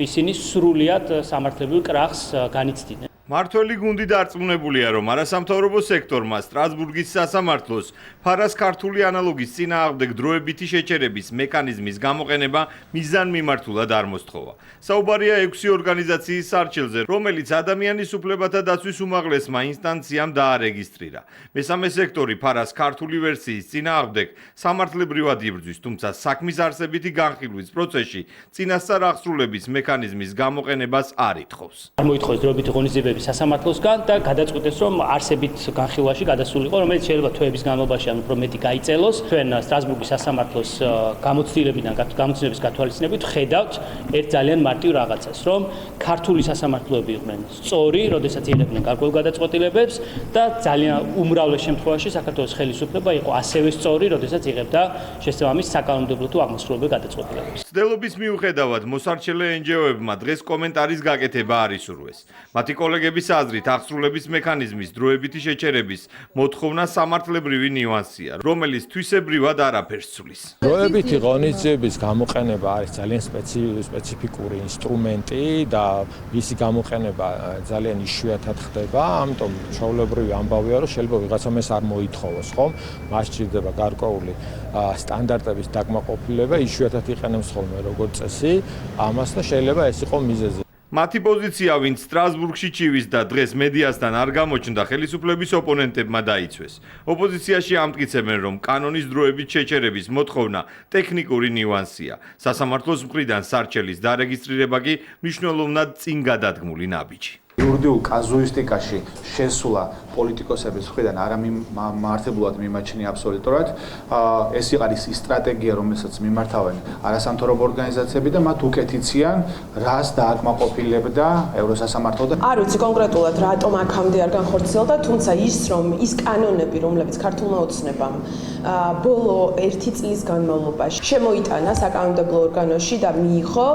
ისინი სრულიად სამართლებრივ კრახს განიცდიდნენ. მართველი გუნდი დარწმუნებულია, რომ არასამთავრობო სექტორმა სტრასბურგის სასამართლოს ფარას ქართული ანალოგის წინააღმდეგ დროებითი შეჩერების მექანიზმის გამოყენება მიზანმიმართულად არ მოსთხოვა. საუბარია 6 ორგანიზაციის სარჩელზე, რომელიც ადამიანის უფლებათა დაცვის უმაღლესმა ინსტანციამ დაარეგისტრირა. მესამე სექტორი ფარას ქართული ვერსიის წინააღმდეგ სამართლებრივად იბრძვის, თუმცა საქმის არსებითი განხილვის პროცესში წინასწარ აღსრულების მექანიზმის გამოყენებას არ ითხოვს. არ მოითხოვეს დროებითი ღონისძიებები სასამართლოსგან და გადაწყვიტეს, რომ არსებით განხილვაში გადასულიყო, რომელიც შეიძლება თვეების განმავლობაში ან უფრო მეტი გაიწელოს. ჩვენ სტრასბურგის სასამართლოს გამოცდილების გათვალისწინებით ხედავთ ერთ ძალიან მარტივ რაღაცას, რომ ქართული სასამართლოები იყვნენ სწორი, როდესაც იღებდნენ გარკვეულ გადაწყვეტილებებს და ძალიან უმრავლეს შემთხვევაში საქართველოს ხელისუფლება იყო ასევე სწორი, როდესაც იღებდა შესაბამის საკანონმდებლო თუ აღმასრულებელ გადაწყვეტილებებს. ცდილობის მიუხედავად მოსარჩელე NGO-ებმა დღეს კომენტარის გაკეთება არ ისურვეს. მათი კოლეგების აზრით, აღსრულების მექანიზმის დროებითი შეჩერების მოთხოვნა სამართლებრივი ნიუანსია, რომელიც თვისებრივად არაფერს ცვლის. დროებითი ღონისძიების გამოყენება არის ძალიან სპეციფიკური ინსტრუმენტი და მისი გამოყენება ძალიან იშვიათად ხდება, ამიტომ ჩვეულებრივი ამბავია, რომ შეიძლება ვიღაცამ ეს არ მოითხოვოს, ხომ? მას სჭირდება გარკვეული სტანდარტების დაკმაყოფილება, იშვიათად იყენებს ხოლმე როგორც წესი, ამას და შეიძლება ეს იყო მიზეზი. მათი პოზიცია, ვინც სტრასბურგში ჩივის და დღეს მედიასთან არ გამოჩნდა, ხელისუფლების ოპონენტებმა დაიცვეს. ოპოზიციაში ამტკიცებენ, რომ კანონის დროებით შეჩერების მოთხოვნა ტექნიკური ნიუანსია. სასამართლოს მხრიდან სარჩელის დარეგისტრირება კი მნიშვნელოვნად წინ გადადგმული ნაბიჯი. იურიდიულ კაზუისტიკაში შესულა პოლიტიკოსების მხრიდან არამართებულად მიმაჩნია აბსოლუტურად. ეს არის ის სტრატეგია, რომელსაც მიმართავენ არასამთავრობო ორგანიზაციები და მათ უკეთიციან, რას დააკმაყოფილებდა ევროსასამართლო და არ ვიცი კონკრეტულად რატომ აქამდე არ განხორციელდა, თუმცა ის რომ ის კანონები, რომლებიც ქართულმა ოცნებამ ბოლო 1 წლის განმავლობაში შემოიტანა საკანონმდებლო ორგანოში და მიიღო,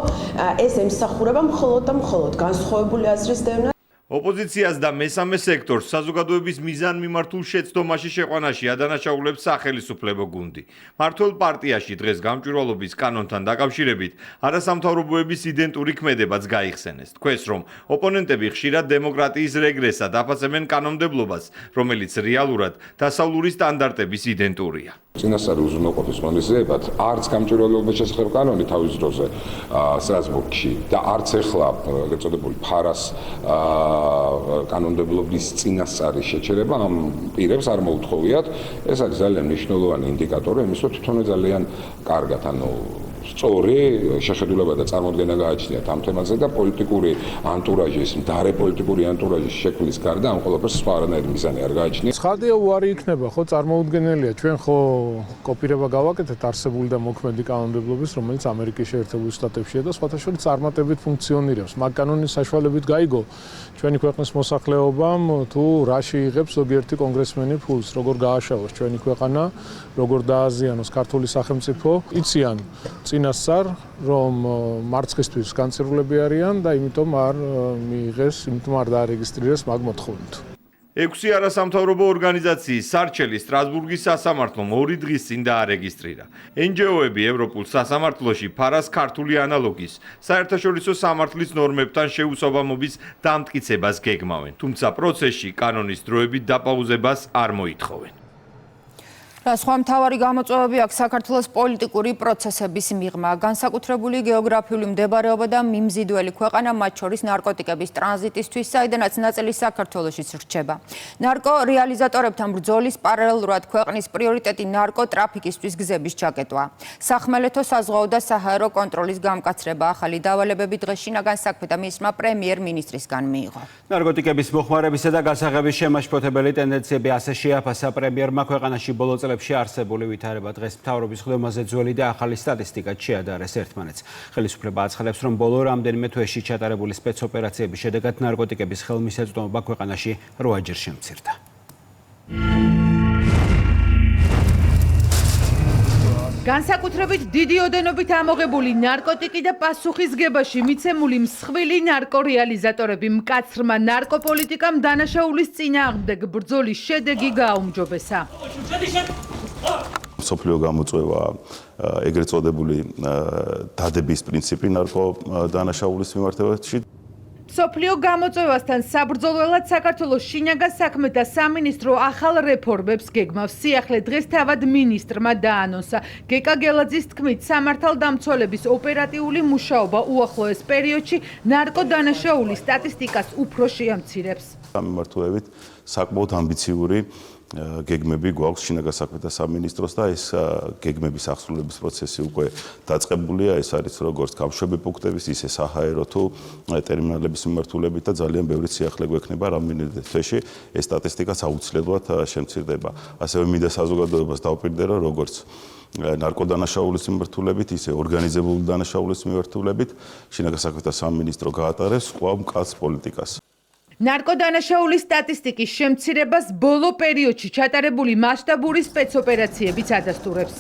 ეს ემსახურება მხოლოდ და მხოლოდ განსხვავებული აზრის დევნა. ოპოზიციას და მესამე სექტორს საზოგადოების მიზანმიმართულ შეცდომაში შეყვანაში ადანაშაულებს სახელისუფლებო გუნდი. მართლ პარტიაში დღეს გამჭვირვალობის კანონთან დაკავშირებით არასამთავრობოების იდენტური ქმედებაც გაიხსენეს. თქვეს, რომ ოპონენტები ხშირად დემოკრატიის რეგრესად აფასებენ კანონმდებლობას, რომელიც რეალურად დასავლური სტანდარტების იდენტურია. წინასწარი უზრუნველყოფის მონიზრებად არც გამჭვირვალობის შესახებ კანონი თავის დროზე სტრასბურგში და არც ახლა ეგრეთ წოდებული ფარას კანონმდებლობის წინასწარი შეჩერება ამ პირებს არ მოუთხოვიათ. ეს არის ძალიან მნიშვნელოვანი ინდიკატორი იმის, რომ თვითონ ძალიან კარგად სწორი შეხედულება და წარმოდგენა გააჩნიათ ამ თემაზე და პოლიტიკური ანტურაჟის, მდარე პოლიტიკური ანტურაჟის შექმნის გარდა ამ ყველაფერს სხვა არანაირი მიზანი არ გააჩნია. ცხადია უარი იქნება, ხო, წარმოუდგენელია. ჩვენ ხო კოპირება გავაკეთეთ არსებული და მოქმედი კანონმდებლობის, რომელიც ამერიკის შეერთებულ შტატებშია და სხვათა შორის წარმატებით ფუნქციონირებს. მაგ კანონის საშუალებით გაიგო ჩვენი ქვეყნის მოსახლეობამ თუ რაში იღებს ზოგიერთი კონგრესმენი ფულს, როგორ გააშალოს ჩვენი ქვეყანა, როგორ დააზიანოს ქართული სახელმწიფო. იციან წინასწარ, რომ მარცხისთვის განცირულები არიან და იმიტომ არ მიიღეს, იმიტომ არ დაარეგისტრირეს მაგ მოთხოვნით. 6 არასამთავრობო ორგანიზაციის სარჩელი სტრასბურგის სასამართლომ 2 დღის წინ დაარეგისტრირა. NGO-ები ევროპულ სასამართლოში ფარას ქართული ანალოგის საერთაშორისო სამართლის ნორმებთან შეუსაბამობის დამტკიცებას გეგმავენ. თუმცა პროცესში კანონის დროებით დაპაუზებას არ მოითხოვენ. სხვა მთავარი გამოწვევები აქვს საქართველოს პოლიტიკური პროცესების მიღმა, განსაკუთრებული გეოგრაფიული მდებარეობა და მიმზიდველი ქვეყანა, მათ შორის ნარკოტიკების ტრანზიტისთვის, საიდანაც ნაწილი საქართველოშიც რჩება. ნარკო რეალიზატორებთან ბრძოლის პარალელურად ქვეყნის პრიორიტეტი ნარკოტრაფიკისთვის გზების ჩაკეტვა. სახმელეთო, საზღვაო და საჰაერო კონტროლის გამკაცრება, ახალი დავალებები დღეს შინაგან საქმეთა მინისტრმა პრემიერ-მინისტრისგან მიიღო. ნარკოტიკების მოხმარებისა და გასაღების შემაშფოთებელი ტენდენციები ასე შეაფასა პრემიერმა ქვეყანაში ბოლო წლებში არსებული ვითარება დღეს მთავრობის ხდომაზე ძველი და ახალი სტატისტიკაც შეადარეს ერთმანეთს. ხელისუფლება აცხადებს, რომ ბოლო რამდენიმე თვეში ჩატარებული სპეცოპერაციების შედეგად ნარკოტიკების ხელმისაწვდომობა ქვეყანაში 8-ჯერ შემცირდა. განსაკუთრებით დიდი ოდენობით ამოღებული ნარკოტიკი და პასუხისგებაში მიცემული მსხვილი ნარკორეალიზატორები მკაცრმა ნარკოპოლიტიკამ დანაშაულის წინააღმდეგ ბრძოლის შედეგი გააუმჯობესა. სოფლიო გამოწვევა ეგრეთ წოდებული დადების პრინციპი ნარკო დანაშაულის მიმართებაში. სოფლიო გამოწვევასთან საბრძოლველად საქართველოს შინაგან საქმეთა სამინისტრო ახალ რეფორმებს გეგმავს. სიახლე დღეს თავად მინისტრმა დაანონსა. გეკა გელაძის თქმით, სამართალდამცველების ოპერატიული მუშაობა უახლოეს პერიოდში ნარკოდანაშაულის სტატისტიკას უფრო შეამცირებს. სამმართველობით საკმაოდ ამბიციური გეგმები გვაქვს შინაგან საქმეთა სამინისტროს და ეს გეგმების აღსრულების პროცესი უკვე დაწყებულია. ეს არის როგორც გამშვები პუნქტების, ისე საჰაერო თუ ტერმინალების მიმართულებით და ძალიან ბევრი სიახლე გვექნება რამდენიმე თვეში ეს სტატისტიკაც აუცილებლად შემცირდება. ასევე მინდა საზოგადოებას დავპირდე, რომ როგორც ნარკოდანაშაულის მიმართულებით, ისე ორგანიზებული დანაშაულის მიმართულებით შინაგან საქმეთა სამინისტრო გაატარებს კვლავ მკაცრ პოლიტიკას. ნარკოდანაშაულის სტატისტიკის შემცირებას ბოლო პერიოდში ჩატარებული მასშტაბური სპეცოპერაციებიც ადასტურებს.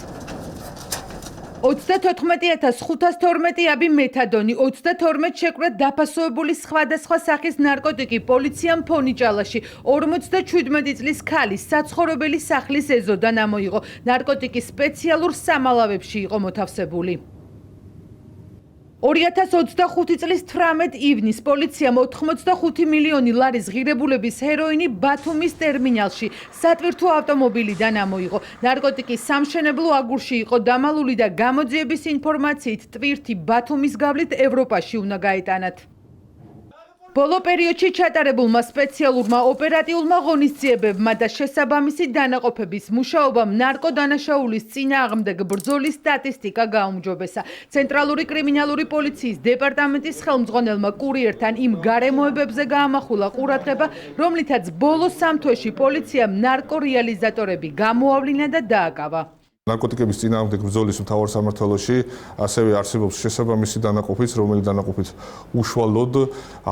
34512 აბი მეთადონი, 32 შეკვრა დაფასოებული სხვადასხვა სახის ნარკოტიკი პოლიციამ ფონიჭალაში, 57 წლის ქალის საცხოვრებელი სახლის ეზოდან ამოიღო. ნარკოტიკის სპეციალურ სამალავებში იყო მოთავსებული. 2025 წლის 18 ივნისს პოლიციამ 85 მილიონი ლარის ღირებულების ჰეროინი ბათუმის ტერმინალში სატვირთო ავტომობილიდან ამოიღო. ნარკოტიკის სამშენებლო აგურში იყო დამალული და გამოძიების ინფორმაციით ტვირთი ბათუმის გავლით ევროპაში უნდა გაეტანათ. ბოლო პერიოდში ჩატარებულმა სპეციალურმა ოპერატიულმა ღონისძიებებმა და შესაბამისი დანაყოფების მუშაობამ ნარკოდანაშაულის წინააღმდეგ ბრძოლის სტატისტიკა გაუმჯობესა. ცენტრალური კრიმინალური პოლიციის დეპარტამენტის ხელმძღვანელმა კურიერთან იმ გარემოებებზე გაამახვილა ყურადღება, რომლითაც ბოლო 3 თვეში პოლიციამ ნარკორეალიზატორები გამოავლინა და დააკავა. ნარკოტიკების წინააღმდეგ ბრძოლის მთავარ სამმართველოში ასევე არსებობს შესაბამისი დანაყოფიც, რომელიც დანაყოფით უშუალოდ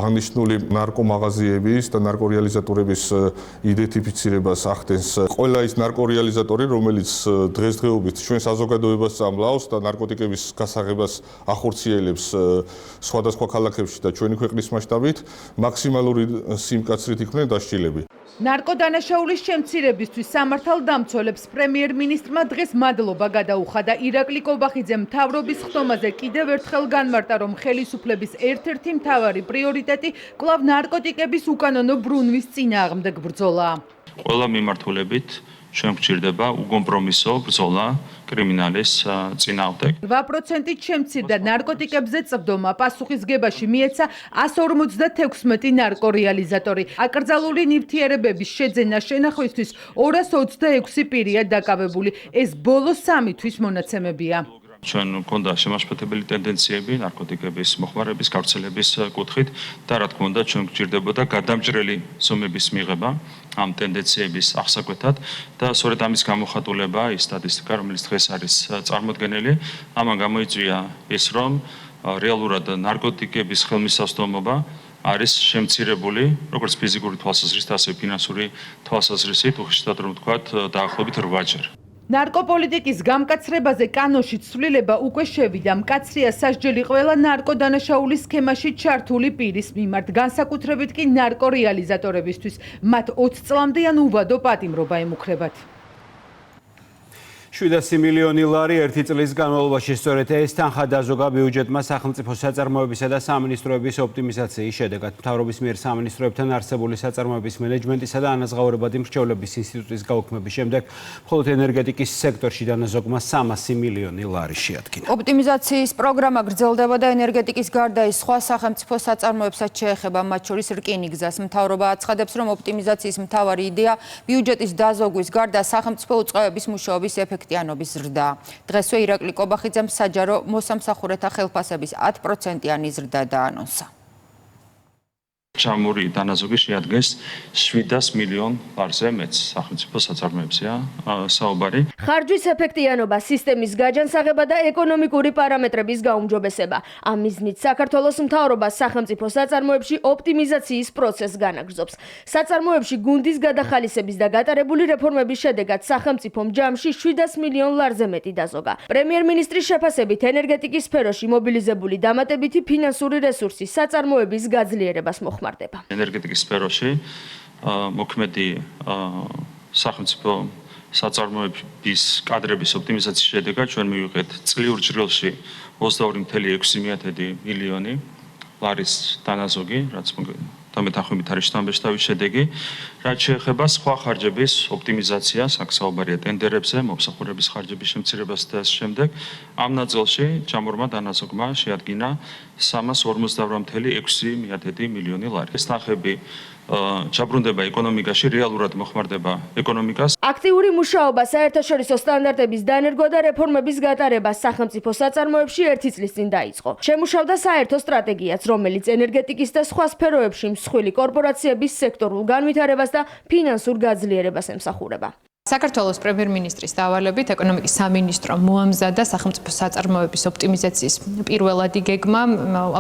აღნიშნული ნარკომაღაზიების და ნარკორეალიზატორების იდენტიფიცირებას ახდენს. ყველა ის ნარკორეალიზატორი, რომელიც დღესდღეობით ჩვენ საზოგადოებას წამლავს და ნარკოტიკების გასაღებას ახორციელებს სხვადასხვა ქალაქებში და ჩვენი ქვეყნის მასშტაბით, მაქსიმალური სიმკაცრით იყვნენ დასჯილები. ნარკოდანაშაულის შემცირებისთვის სამართალდამცველებს პრემიერ-მინისტრმა დღეს მადლობა გადაუხადა. ირაკლი კობახიძემ მთავრობის ხდომაზე კიდევ ერთხელ განმარტა, რომ ხელისუფლების ერთ-ერთი მთავარი პრიორიტეტი კვლავ ნარკოტიკების უკანონო ბრუნვის წინააღმდეგ ბრძოლაა. ყველა მიმართულებით ჩვენ გვჭირდება უკომპრომისო ბრძოლა კრიმინალის წინააღმდეგ. 8%-ით შემცირდა ნარკოტიკებზე წვდომა. პასუხისგებაში მიეცა 156 ნარკორეალიზატორი. აკრძალული ნივთიერებების შეძენა შენახვისთვის 226 პირია დაკავებული. ეს ბოლო 3 თვის მონაცემებია. ჩვენ გვქონდა შემაშფოთებელი ტენდენციები ნარკოტიკების მოხმარების გავრცელების კუთხით და რა თქმა უნდა ჩვენ გვჭირდებოდა გადამჭრელი ზომების მიღება ამ ტენდენციების აღსაკვეთად და სწორედ ამის გამოხატულება ის სტატისტიკა, რომელიც დღეს არის წარმოდგენილი, ამან გამოიწვია ის, რომ რეალურად ნარკოტიკების ხელმისაწვდომობა არის შემცირებული, როგორც ფიზიკური თვალსაზრისით, ასევე ფინანსური თვალსაზრისით, უხეშად რომ ვთქვათ, დაახლოებით 8-ჯერ. ნარკოპოლიტიკის გამკაცრებაზე კანონში ცვლილება უკვე შევიდა. მკაცრია სასჯელი ყველა ნარკოდანაშაულის სქემაში ჩართული პირის მიმართ, განსაკუთრებით კი ნარკორეალიზატორებისთვის. მათ 20 წლამდე ან უვადო პატიმრობა ემუქრებათ. 700 მილიონი ლარი ერთი წლის განმავლობაში სწორედ ეს თანხა დაზოგა ბიუჯეტმა სახელმწიფო საწარმოებისა და სამინისტროების ოპტიმიზაციის შედეგად. მთავრობის მიერ სამინისტროებთან არსებული საწარმოების მენეჯმენტისა და ანაზღაურებადი მრჩევლების ინსტიტუტის გაუქმების შემდეგ მხოლოდ ენერგეტიკის სექტორში დანაზოგმა 300 მილიონი ლარი შეადგინა. ოპტიმიზაციის პროგრამა გრძელდება და ენერგეტიკის გარდა ის სხვა სახელმწიფო საწარმოებსაც შეეხება, მათ შორის რკინიგზას. მთავრობა აცხადებს, რომ ოპტიმიზაციის მთავარი იდეა ბიუჯეტის დაზოგვის გარდა სახელმწიფო უწყებების მუშაობის ეფექტიანობის ზრდა. დღესვე ირაკლი კობახიძემ საჯარო მოსამსახურეთა ხელფასების 10%-იანი ზრდა დაანონსა. ჩამური დანაზოგი შეადგენს 700 მილიონ ლარზე მეც სახელმწიფო საწარმოებზეა საუბარი. ხარჯვის ეფექტიანობა, სისტემის გაჯანსაღება და ეკონომიკური პარამეტრების გაუმჯობესება. ამ მიზნით საქართველოს მთავრობა სახელმწიფო საწარმოებში ოპტიმიზაციის პროცესს განაგრძობს. საწარმოებში გუნდის გადახალისების და გატარებული რეფორმების შედეგად სახელმწიფომ ჯამში 700 მილიონ ლარზე მეტი დაზოგა. პრემიერ-მინისტრის შეფასებით ენერგეტიკის სფეროში მობილიზებული დამატებითი ფინანსური რესურსი საწარმოების გაძლიერებას მოხმარდება. ენერგეტიკის სფეროში მოქმედი სახელმწიფო საწარმოების კადრების ოპტიმიზაციის შედეგად ჩვენ მივიღეთ წლიურ ჯრილში 22.6 მილიონი ლარის დანაზოგი, რაც დამეთანხმებით არის შთამბეჭდავის შედეგი. რაც შეეხება სხვა ხარჯების ოპტიმიზაციას, აქ საუბარია ტენდერებზე, მომსახურების ხარჯების შემცირებას და ამ შემდეგ, ამ ნაწილში ჯამურმა დანაზოგმა შეადგინა 358.6 მილიონი ლარი. ეს თანხები ჩაბრუნდება ეკონომიკაში, რეალურად მოხმარდება ეკონომიკას. აქტიური მუშაობა საერთაშორისო სტანდარტების დანერგვა და რეფორმების გატარება სახელმწიფო საწარმოებში 1 წლის წინ დაიწყო. შემუშავდა საერთო სტრატეგიაც, რომელიც ენერგეტიკის და სხვა სფეროებში მსხვილი კორპორაციების სექტორულ განვითარებას და ფინანსურ გაძლიერებას ემსახურება. საქართველოს პრემიერ-მინისტრის დავალებით ეკონომიკის სამინისტრომ მოამზადა სახელმწიფო საწარმოების ოპტიმიზაციის პირველადი გეგმა.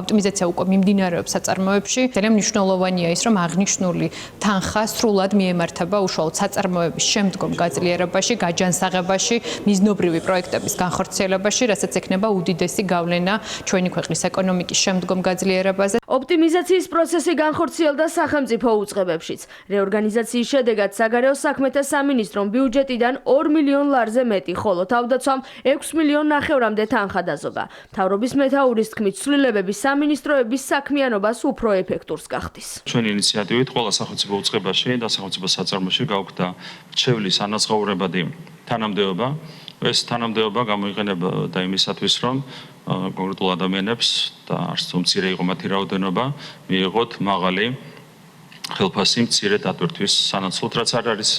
ოპტიმიზაცია უკვე მიმდინარეობს საწარმოებში. ძალიან მნიშვნელოვანია ის, რომ აღნიშნული თანხა სრულად მიემართება უშუალოდ საწარმოების შემდგომ გაძლიერებაში, გაჯანსაღებაში, მიზნობრივი პროექტების განხორციელებაში, რასაც ექნება უდიდესი გავლენა ჩვენი ქვეყნის ეკონომიკის შემდგომ გაძლიერებაზე. ოპტიმიზაციის პროცესი განხორციელდა სახელმწიფო უწყებებშიც. რეორგანიზაციის შედეგად საგარეო საქმეთა სამინისტრომ ბიუჯეტიდან 2 მილიონ ლარზე მეტი, ხოლო თავდაცვამ 6 მილიონ ნახევრამდე თანხა დაზოგა. მთავრობის მეთაურის თქმით, ცვლილებები სამინისტროების საქმიანობას უფრო ეფექტურს გახდის. ჩვენი ინიციატივით ყველა სახელმწიფო უწყებაში და სახელმწიფო საწარმოში გაუქმდა მრჩევლის ანაზღაურებადი თანამდებობა, ეს თანამდებობა გამოიყენება და იმისათვის, რომ კონკრეტულ ადამიანებს და არც თუ მცირე იყო მათი რაოდენობა, მიიღოთ მაღალი ხელფასი მცირე დატვირთვის სანაცვლოდ, რაც არ არის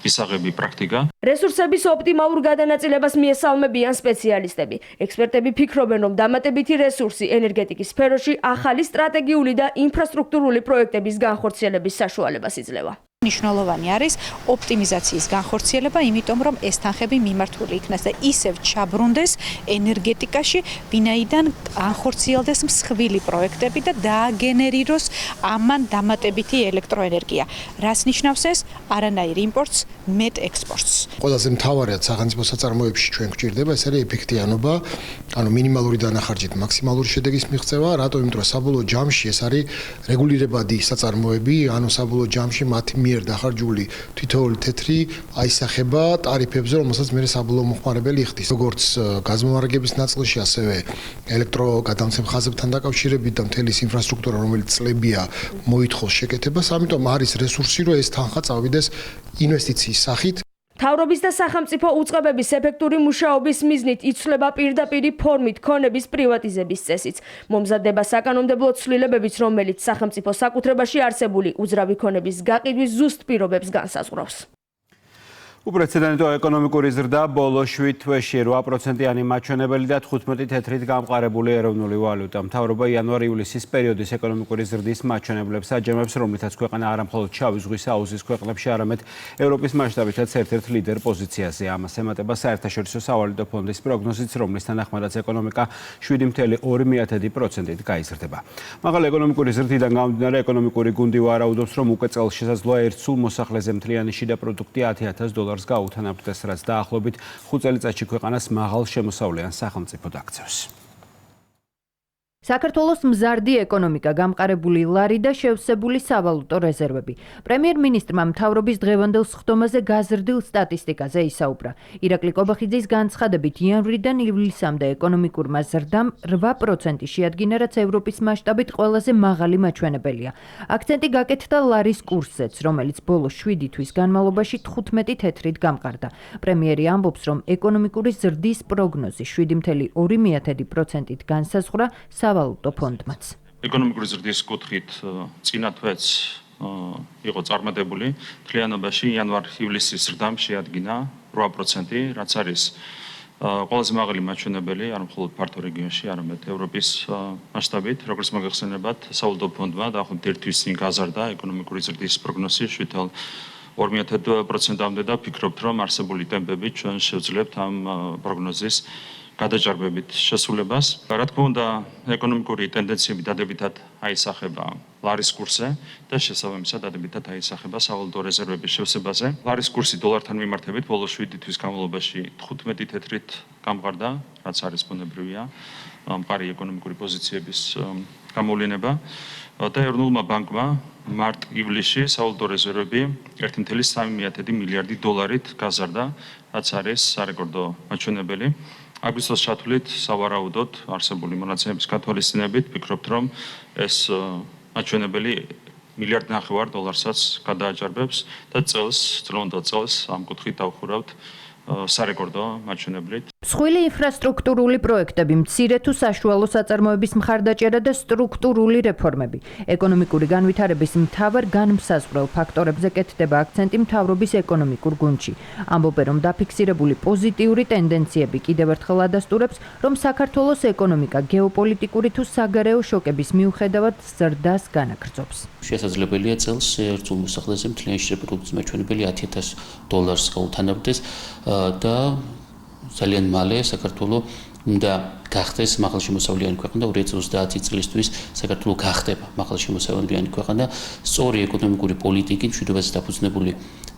ისაღები პრაქტიკა. რესურსების ოპტიმალურ გადანაწილებას მიესალმებიან სპეციალისტები. ექსპერტები ფიქრობენ, რომ დამატებითი რესურსი ენერგეტიკის სფეროში ახალი სტრატეგიული და ინფრასტრუქტურული პროექტების განხორციელების საშუალებას იძლევა. მნიშვნელოვანი არის ოპტიმიზაციის განხორციელება, იმიტომ რომ ეს თანხები მიმართული იქნას და ისევ ჩაბრუნდეს ენერგეტიკაში, ვინაიდან განხორციელდეს მსხვილი პროექტები და დააგენერიროს ამან დამატებითი ელექტროენერგია. რას ნიშნავს ეს? არანაირ იმპორტს, მეტ ექსპორტს. ყველაზე მთავარია სახელმწიფო საწარმოებში ჩვენ გვჭირდება ეს არის ეფექტიანობა, ანუ მინიმალური დანახარჯით მაქსიმალური შედეგის მიღწევა, რატომ? იმიტომ რომ საბოლოო ჯამში ეს არის რეგულირებადი საწარმოები, ანუ საბოლოო ჯამში მათი მიერ დახარჯული თითოეული თეთრი აისახება ტარიფებზე, რომელსაც მე საბოლოო მოხმარებელი იხდის. როგორც გაზმომარაგების ნაწილში, ასევე ელექტროგადამცემ ხაზებთან დაკავშირებით და მთელი ის ინფრასტრუქტურა, რომელიც წლებია მოითხოვს შეკეთებას, ამიტომ არის რესურსი, რომ ეს თანხა წავიდეს ინვესტიციის სახით. მთავრობის და სახელმწიფო უწყებების ეფექტური მუშაობის მიზნით იცვლება პირდაპირი ფორმით ქონების პრივატიზების წესიც. მომზადდება საკანონმდებლო ცვლილებებიც, რომელიც სახელმწიფო საკუთრებაში არსებული უძრავი ქონების გაყიდვის ზუსტ პირობებს განსაზღვრავს. უპრეცედენტო ეკონომიკური ზრდა ბოლო 7 თვეში 8%-იანი მაჩვენებელი და 15 თეთრით გამყარებული ეროვნული ვალუტა. მთავრობა იანვარ-ივლისის პერიოდის ეკონომიკური ზრდის მაჩვენებლებს აჯამებს, რომლითაც ქვეყანა არა მხოლოდ შავი ზღვის აუზის ქვეყნებში, არამედ ევროპის მასშტაბითაც ერთ-ერთ ლიდერ პოზიციაზეა. ამას ემატება საერთაშორისო სავალუტო ფონდის პროგნოზიც, რომლის თანახმადაც ეკონომიკა 7.2%-ით გაიზრდება. მაღალი ეკონომიკური ზრდიდან გამომდინარე, ეკონომიკური გუნდი ვარაუდობს, რომ უკვე წელს შესაძლოა ერთ სულ მოსახლეზე მთლიანი შიდა პროდუქტი $10,000 გაუთანაბრდეს, რაც დაახლოებით 5 წელიწადში ქვეყანას მაღალ შემოსავლიან სახელმწიფოდ აქცევს. საქართველოს მზარდი ეკონომიკა, გამყარებული ლარი და შევსებული სავალუტო რეზერვები. პრემიერ-მინისტრმა მთავრობის დღევანდელ სხდომაზე გაზრდილ სტატისტიკაზე ისაუბრა. ირაკლი კობახიძის განცხადებით, იანვრიდან ივლისამდე ეკონომიკურმა ზრდამ 8% შეადგინა, რაც ევროპის მასშტაბით ყველაზე მაღალი მაჩვენებელია. აქცენტი გაკეთდა ლარის კურსზეც, რომელიც ბოლო 7 თვის განმავლობაში 15 თეთრით გამყარდა. პრემიერი ამბობს, რომ ეკონომიკური ზრდის პროგნოზი 7.2%-ით განსაზღვრა სავალუტო ფონდმაც. ეკონომიკური ზრდის კუთხით წინა თვეც იყო წარმატებული. მთლიანობაში იანვარ-ივლისის ზრდამ შეადგინა 8%, რაც არის ყველაზე მაღალი მაჩვენებელი არ მხოლოდ ფართო რეგიონში, არამედ ევროპის მასშტაბით. როგორც მოგეხსენებათ, სავალუტო ფონდმა დაახლოებით 1 თვის წინ გაზარდა ეკონომიკური ზრდის პროგნოზი 7.2%-მდე და ფიქრობთ, რომ არსებული ტემპებით ჩვენ შევძლებთ ამ პროგნოზის გადაჭარბებით შესრულებას. რა თქმა უნდა, ეკონომიკური ტენდენციები დადებითად აისახება ლარის კურსზე და შესაბამისად დადებითად აისახება სავალუტო რეზერვების შევსებაზე. ლარის კურსი დოლართან მიმართებით ბოლო 7 თვის განმავლობაში 15 თეთრით გამყარდა, რაც არის ბუნებრივია მყარი ეკონომიკური პოზიციების გამოვლინება და ეროვნულმა ბანკმა მარტ-ივლისში სავალუტო რეზერვები 1.3 მილიარდი დოლარით გაზარდა, რაც არის სარეკორდო მაჩვენებელი. აგვისტოს ჩათვლით სავარაუდოდ არსებული მონაცემების გათვალისწინებით ვფიქრობთ, რომ ეს მაჩვენებელი $1.5 გადააჭარბებს და წლევანდელ წელს ამ კუთხით დავხურავთ სარეკორდო მაჩვენებლით. მსხვილი ინფრასტრუქტურული პროექტები, მცირე თუ საშუალო საწარმოების მხარდაჭერა და სტრუქტურული რეფორმები. ეკონომიკური განვითარების მთავარ განმსაზღვრელ ფაქტორებზე კეთდება აქცენტი მთავრობის ეკონომიკურ გუნდში. ამბობენ, რომ დაფიქსირებული პოზიტიური ტენდენციები კიდევ ერთხელ ადასტურებს, რომ საქართველოს ეკონომიკა გეოპოლიტიკური თუ საგარეო შოკების მიუხედავად ზრდას განაგრძობს. შესაძლებელია წელს ერთულ მოსახლეზე მთლიანი შიდა პროდუქტის მაჩვენებელი $10,000 გაუთანაბრდეს და ძალიან მალე საქართველოს უნდა გახდეს მაღალშემოსავლიანი ქვეყანა და 2030 წლისთვის საქართველოს გახდება მაღალშემოსავლიანი ქვეყანა. სწორი ეკონომიკური პოლიტიკით, მშვიდობაზე დაფუძნებული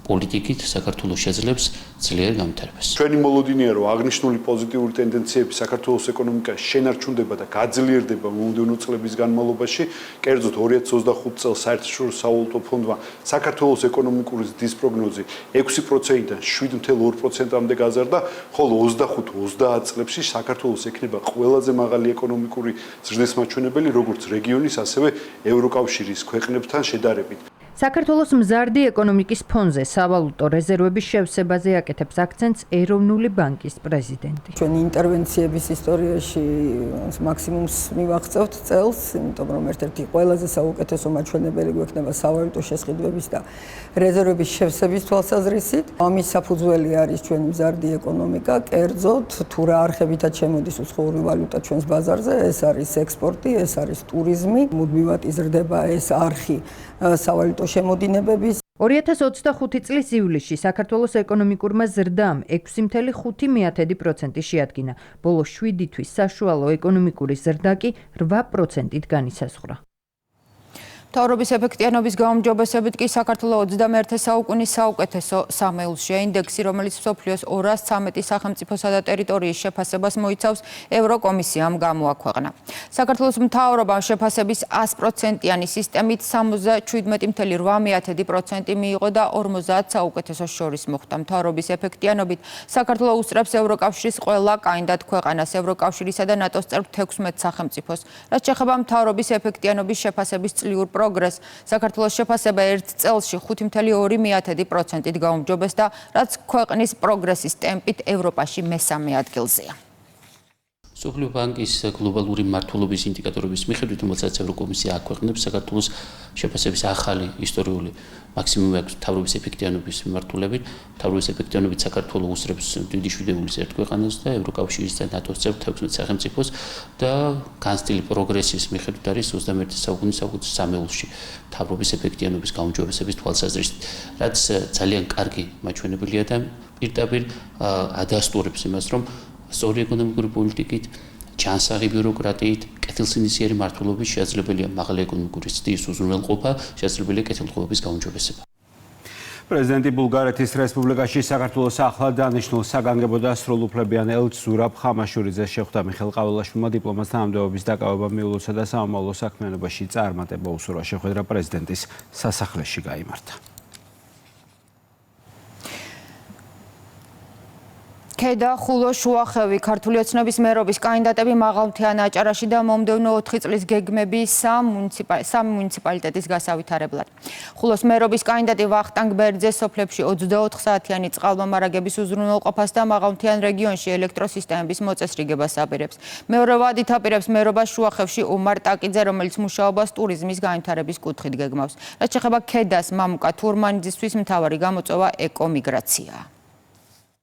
პოლიტიკით საქართველოს შეძლებს ძლიერ განვითარებას. ჩვენი მოლოდინია, რომ აღნიშნული პოზიტიური ტენდენციები საქართველოს ეკონომიკაში შენარჩუნდება და გაძლიერდება მომდევნო წლების განმავლობაში. კერძოდ 2025 წელს საერთაშორისო სავალუტო ფონდმა საქართველოს ეკონომიკური ზრდის პროგნოზი 6%-დან 7.2%-მდე გაზარდა, ხოლო 25-30 წლებში საქართველოს ექნება ყველაზე მაღალი ეკონომიკური ზრდის მაჩვენებელი როგორც რეგიონის, ასევე ევროკავშირის ქვეყნებთან შედარებით. საქართველოს მზარდი ეკონომიკის ფონზე სავალუტო რეზერვების შევსებაზე აკეთებს აქცენტს ეროვნული ბანკის პრეზიდენტი. ჩვენი ინტერვენციების ისტორიაში მაქსიმუმს მივაღწევთ წელს, იმიტომ რომ ერთ-ერთი ყველაზე საუკეთესო მაჩვენებელი გვექნება სავალუტო შესყიდვების და რეზერვების შევსების თვალსაზრისით. ამის საფუძველი არის ჩვენი მზარდი ეკონომიკა, კერძოდ თუ რა არხებითაც შემოდის უცხოური ვალუტა ჩვენს ბაზარზე, ეს არის ექსპორტი, ეს არის ტურიზმი, მუდმივად იზრდება ეს არხი სავალუტო შემოდინებების. 2025 წლის ივლისში საქართველოს ეკონომიკურმა ზრდამ 6.5% შეადგინა. ბოლო 7 თვის საშუალო ეკონომიკური ზრდა კი 8%-ით განისაზღვრა. მთავრობის ეფექტიანობის გაუმჯობესებით კი საქართველოს 21 საუკუნის საუკეთესო სამეულშია ინდექსი, რომელიც მსოფლიოს 213 სახელმწიფოსა და ტერიტორიის შეფასებას მოიცავს, ევროკომისიამ გამოაქვეყნა. საქართველოს მთავრობამ შეფასების 100%-იანი სისტემით 77.8% მიიღო და 50 საუკეთესოს შორის მოხვდა. მთავრობის ეფექტიანობით საქართველოს უსწრებს ევროკავშირის ყველა კანდიდატ ქვეყანას, ევროკავშირისა და ნატოს წევრ 16 სახელმწიფოს. რაც შეეხება მთავრობის ეფექტიანობის შეფასების წლიურ პროგრესს, საქართველოს შეფასება ერთ წელში 5.2%-ით გაუმჯობესდა, რაც ქვეყნის პროგრესის ტემპით ევროპაში მესამე ადგილზეა. მსოფლიო ბანკის გლობალური მმართველობის ინდიკატორების მიხედვით, რომელსაც ევროკომისია აქვეყნებს, საქართველოს შეფასების ახალი ისტორიული მაქსიმუმი აქვს მთავრობის ეფექტიანობის მიმართულებით. მთავრობის ეფექტიანობით საქართველოს უსწრებს დიდი შვიდებულის ერთ ქვეყანას და ევროკავშირის და ნატოს წევრ 16 სახელმწიფოს და განცდილი პროგრესის მიხედვით არის 21 საუკუნის საუკეთესო სამეულში მთავრობის ეფექტიანობის გაუმჯობესების თვალსაზრისით, რაც ძალიან კარგი მაჩვენებელია და პირდაპირ ადასტურებს იმას, რომ სწორი ეკონომიკური პოლიტიკით, ჩანსაღი ბიუროკრატიით, კეთილსინდისიერი მმართველობით შესაძლებელია მაღალი ეკონომიკური ცდიის უზრუნველყოფა, შესაძლებელია კეთილდღეობის გაუმჯობესება. პრეზიდენტი ბულგარეთის რესპუბლიკაში საქართველოს ახლად დანიშნულ საგანგებო და სრულუფლებიან ელჩ ზურაბ ხამაშურიძეს შეხვდა. მიხეილ ყაველაშვილმა დიპლომატთა თანამდებობის დაკავება მიულოცა და სამომავლო საქმიანობაში წარმატება უსურვა. შეხვედრა პრეზიდენტის სასახლეში გაიმართა. ქედა, ხულო, შუახევი, ქართული ოცნების მერობის კანდიდატები მაღალმთიან აჭარაში და მომდევნო 4 წლის გეგმები სამ მუნიციპალიტეტის გასავითარებლად. ხულოს მერობის კანდიდატი ვახტანგ ბერძე სოფლებში 24 საათიანი წყალმომარაგების უზრუნველყოფას და მაღალმთიან რეგიონში ელექტროსისტემების მოწესრიგებას აპირებს. მეორე ვადით აპირებს მერობას შუახევში ომარ ტაკიძე, რომელიც მუშაობას ტურიზმის განვითარების კუთხით გეგმავს. რაც შეეხება ქედას, მამუკა თურმანიძისთვის მთავარი გამოწვევა ეკომიგრაციაა.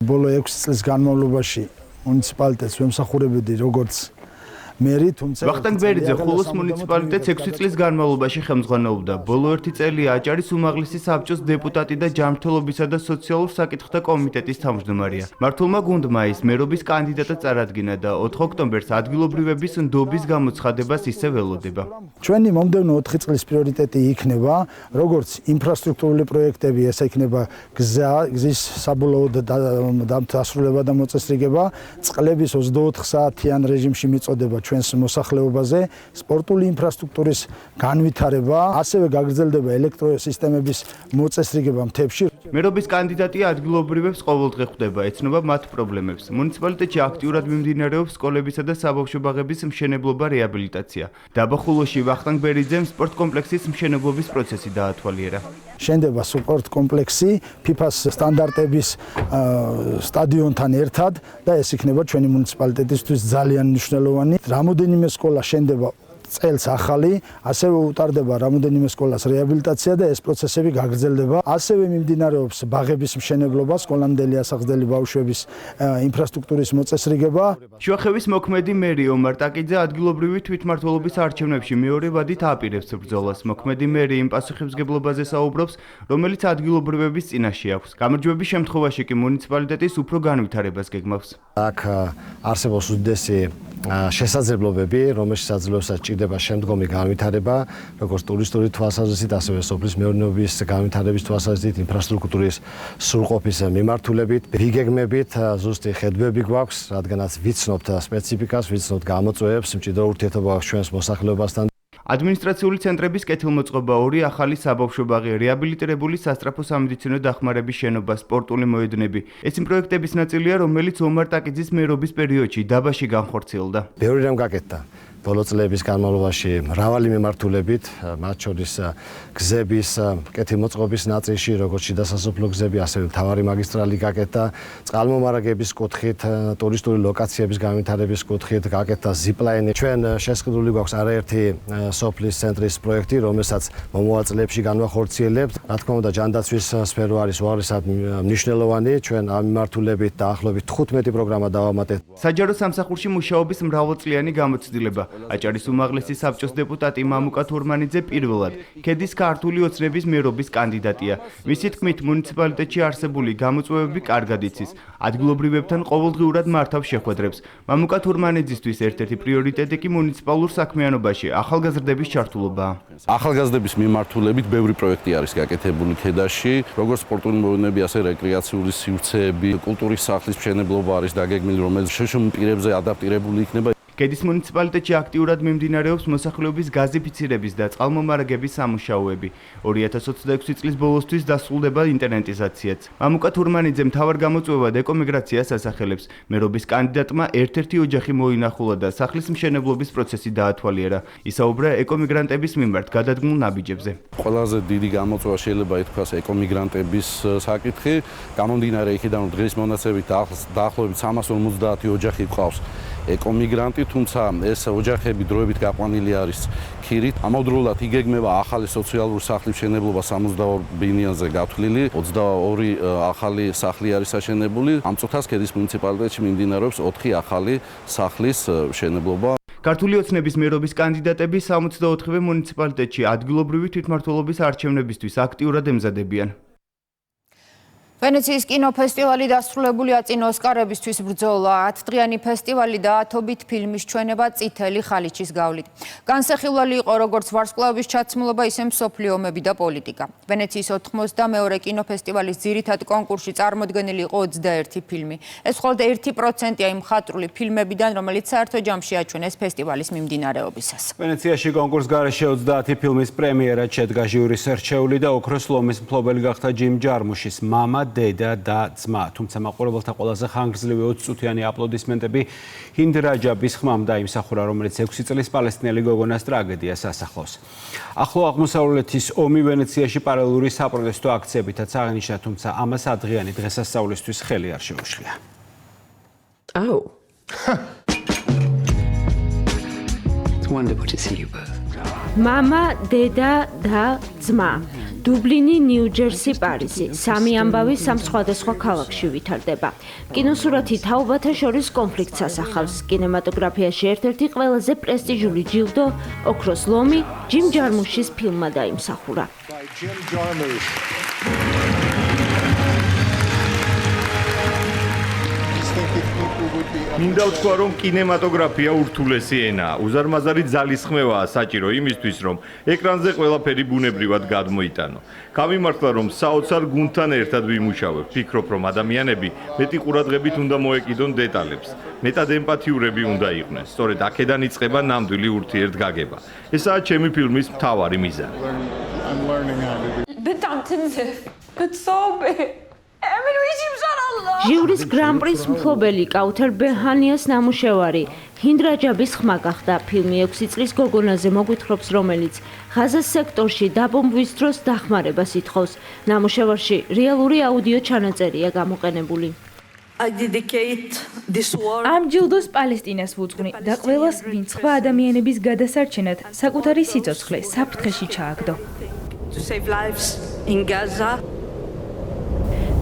ბოლო 6 წლის განმავლობაში მუნიციპალიტეტს ვემსახურებოდი როგორც მერი, თუმცა ვახტანგ ბერიძე ხულოს მუნიციპალიტეტს 6 წლის განმავლობაში ხელმძღვანელობდა. ბოლო 1 წელია აჭარის უმაღლესი საბჭოს დეპუტატი და ჯანმრთელობისა და სოციალურ საკითხთა კომიტეტის თავმჯდომარეა. მმართველმა გუნდმა ის მერობის კანდიდატად წარადგინა და 4 ოქტომბერს ადგილობრივების ნდობის გამოცხადებას ისევ ველოდება. ჩვენი მომდევნო 4 წლის პრიორიტეტი იქნება როგორც ინფრასტრუქტურული პროექტები, ეს იქნება გზის საბოლოო დასრულება და მოწესრიგება, წყლების 24 საათიან რეჟიმში მიწოდება ჩვენს მოსახლეობაზე, სპორტული ინფრასტრუქტურის განვითარება, ასევე გაგრძელდება ელექტროსისტემების მოწესრიგება მთებში. მერობის კანდიდატი ადგილობრივებს ყოველდღე ხვდება, ეცნობა მათ პრობლემებს. მუნიციპალიტეტში აქტიურად მიმდინარეობს სკოლებისა და საბავშვო ბაღების მშენებლობა, რეაბილიტაცია. დაბა ხულოში ვახტანგ ბერიძემ სპორტ კომპლექსის მშენებლობის პროცესი დაათვალიერა. შენდება სპორტ კომპლექსი FIFA-ს სტანდარტების სტადიონთან ერთად და ეს იქნება ჩვენი მუნიციპალიტეტისთვის ძალიან მნიშვნელოვანი. რამოდენიმე სკოლა შენდება წელს ახალი, ასევე უტარდება რამოდენიმე სკოლას რეაბილიტაცია და ეს პროცესები გაგრძელდება. ასევე მიმდინარეობს ბაღების მშენებლობა, სკოლამდელი ასახსდელი ბავშვების ინფრასტრუქტურის მოწესრიგება. შუახევის მოქმედი მერი ომარ ტაკიძე ადგილობრივი თვითმმართველობის არჩევნებში მეორე ვადით აპირებს ბრძოლას. მოქმედი მერი იმ პასუხისმგებლობაზე საუბრობს, რომელიც ადგილობრივების წინაშე აქვს. გამარჯვების შემთხვევაში კი მუნიციპალიტეტის უფრო განვითარებას გეგმავს. აქ არსებობს უდიდესი შესაძლებლობები, რომელშიც აძლევსაც ჭირდება შემდგომი განვითარება, როგორც ტურისტული თვალსაზრისით, ასევე სოფლის მეურნეობის განვითარების თვალსაზრისით, ინფრასტრუქტურის სრულყოფის მიმართულებით, რიგეგმებით, ზუსტი ხედვები გვაქვს, რადგანაც ვიცნობთ სპეციფიკას, ვიცნობთ გამოწვევებს, მჭიდრო ურთიერთობა აქვს ჩვენს მოსახლეობასთან. ადმინისტრაციული ცენტრების კეთილმოწყობა, 2 ახალი საბავშვო ბაღი, რეაბილიტირებული სასწრაფო სამედიცინო დახმარების შენობა, სპორტული მოედნები. ეს იმ პროექტების ნაწილია, რომელიც ომარ ტაკიძის მერობის პერიოდში დაბაში განხორციელდა. ბევრი რამ გაკეთდა. ბოლო წლების განმავლობაში მრავალი მიმართულებით, მათ შორის გზების კეთილმოწყობის ნაწილში, როგორც შიდა სასოფლო გზები, ასევე მთავარი მაგისტრალი გაკეთდა, წყალმომარაგების კუთხით, ტურისტული ლოკაციების განვითარების კუთხით გაკეთდა ზიპლაინი. ჩვენ შესყიდული გვაქვს არაერთი სოფლის ცენტრის პროექტი, რომელსაც მომავალ წლებში განვახორციელებთ. რა თქმა უნდა, ჯანდაცვის სფერო არის უაღრესად მნიშვნელოვანი. ჩვენ ამ მიმართულებით დაახლოებით 15 პროგრამა დავამატეთ. საჯარო სამსახურში მუშაობის მრავალწლიანი გამოცდილება. აჭარის უმაღლესი საბჭოს დეპუტატი მამუკა თურმანიძე პირველად ქედის ქართული ოცნების მერობის კანდიდატია. მისი თქმით, მუნიციპალიტეტში არსებული გამოწვევები კარგად იცის. ადგილობრივებთან ყოველდღიურად მართავს შეხვედრებს. მამუკა თურმანიძისთვის ერთ-ერთი პრიორიტეტი კი მუნიციპალურ საქმიანობაში ახალგაზრდების ჩართულობაა. ახალგაზრდების მიმართულებით ბევრი პროექტი არის გაკეთებული ქედაში, როგორც სპორტული მოვლენები, ასე რეკრეაციული სივრცეები, კულტურის სახლის მშენებლობა არის დაგეგმილი, რომელიც შეშრომილ პირებზე ადაპტირებული იქნება. ქედის მუნიციპალიტეტში აქტიურად მიმდინარეობს მოსახლეობის გაზიფიცირების და წყალმომარაგების სამუშაოები. 2026 წლის ბოლოსთვის დასრულდება ინტერნეტიზაციაც. მამუკა თურმანიძე მთავარ გამოწვევად ეკომიგრაციას ასახელებს. მერობის კანდიდატმა ერთ-ერთი ოჯახი მოინახულა და სახლის მშენებლობის პროცესი დაათვალიერა. ისაუბრა ეკომიგრანტების მიმართ გადადგმულ ნაბიჯებზე. ყველაზე დიდი გამოწვევა შეიძლება ითქვას ეკომიგრანტების საკითხი. გამომდინარე იქიდან, რომ დღის მონაცემებით დაახლოებით 350 ოჯახი გვყავს ეკომიგრანტი, თუმცა ეს ოჯახები დროებით გაყვანილი არის ქირით. ამავდროულად იგეგმება ახალი სოციალური სახლის მშენებლობა 62 ბინიანზე გათვლილი, 22 ახალი სახლი არის აშენებული. ამ წუთას ქედის მუნიციპალიტეტში მიმდინარეობს 4 ახალი სახლის მშენებლობა. ქართული ოცნების მერობის კანდიდატები 64-ვე მუნიციპალიტეტში ადგილობრივი თვითმმართველობის არჩევნებისთვის აქტიურად ემზადებიან. ვენეციის კინოფესტივალი დასრულებულია წინ ოსკარებისთვის ბრძოლა. 10-დღიანი ფესტივალი დაათობით ფილმის ჩვენება წითელი ხალიჩის გავლით. განსახილველი იყო როგორც ვარსკვლავების ჩაცმულობა, ისე მსოფლიო ომები და პოლიტიკა. ვენეციის 92-ე კინოფესტივალის ძირითად კონკურსში წარმოდგენილი იყო 21 ფილმი. ეს მხოლოდ 1%-ია იმ მხატვრული ფილმებიდან, რომელიც საერთო ჯამში აჩვენეს ფესტივალის მიმდინარეობისას. ვენეციაში კონკურს გარეშე 30 ფილმის პრემიერად შედგა ჟიურის ერჩეული და ოქროს ლომის მფლობელი გახდა ჯიმ ჯარმუშის მამა, დედა და ძმა. თუმცა მაყურებელთა ყველაზე ხანგრძლივი 20 წუთიანი აპლოდისმენტები ჰინდ რაჯაბის ხმამ დაიმსახურა, რომელიც 6 წლის პალესტინელი გოგონას ტრაგედიას ასახავს. ახლო აღმოსავლეთის ომი ვენეციაში პარალელური საპროტესტო აქციებითაც აღინიშნა, თუმცა ამას ადღიანი დღესასწაულისთვის ხელი არ შეუშლია. მამა, დედა და ძმა. დუბლინი, ნიუ-ჯერსი, პარიზი. სამი ამბავი სამ სხვადასხვა ქალაქში ვითარდება. კინოსურათი თაობათა შორის კონფლიქტს ასახავს. კინემატოგრაფიაში ერთ-ერთი ყველაზე პრესტიჟული ჯილდო, ოქროს ლომი, ჯიმ ჯარმუშის ფილმმა დაიმსახურა. მინდა ვთქვა, რომ კინემატოგრაფია ურთულესი ენაა. უზარმაზარი ძალისხმევაა საჭირო იმისთვის, რომ ეკრანზე ყველაფერი ბუნებრივად გადმოიტანო. გამიმართლა, რომ საოცარ გუნდთან ერთად ვიმუშავებ. ფიქრობ, რომ ადამიანები მეტი ყურადღებით უნდა მოეკიდონ დეტალებს. მეტად ემპათიურები უნდა იყვნენ. სწორედ აქედან იწყება ნამდვილი ურთიერთგაგება. ესაა ჩემი ფილმის მთავარი მიზანი. ჟიურის გრან-პრის მფლობელი კაუთერ ბეჰანიას ნამუშევარი ჰინდ რაჯაბის ხმა გახდა. ფილმი 6 წლის გოგონაზე მოგვითხრობს, რომელიც ღაზას სექტორში დაბომბვის დროს დახმარებას ითხოვს. ნამუშევარში რეალური აუდიო ჩანაწერია გამოყენებული. ამ ჯილდოს პალესტინას ვუძღვნი და ყველას, ვინც სხვა ადამიანების გადასარჩენად საკუთარი სიცოცხლე საფრთხეში ჩააგდო.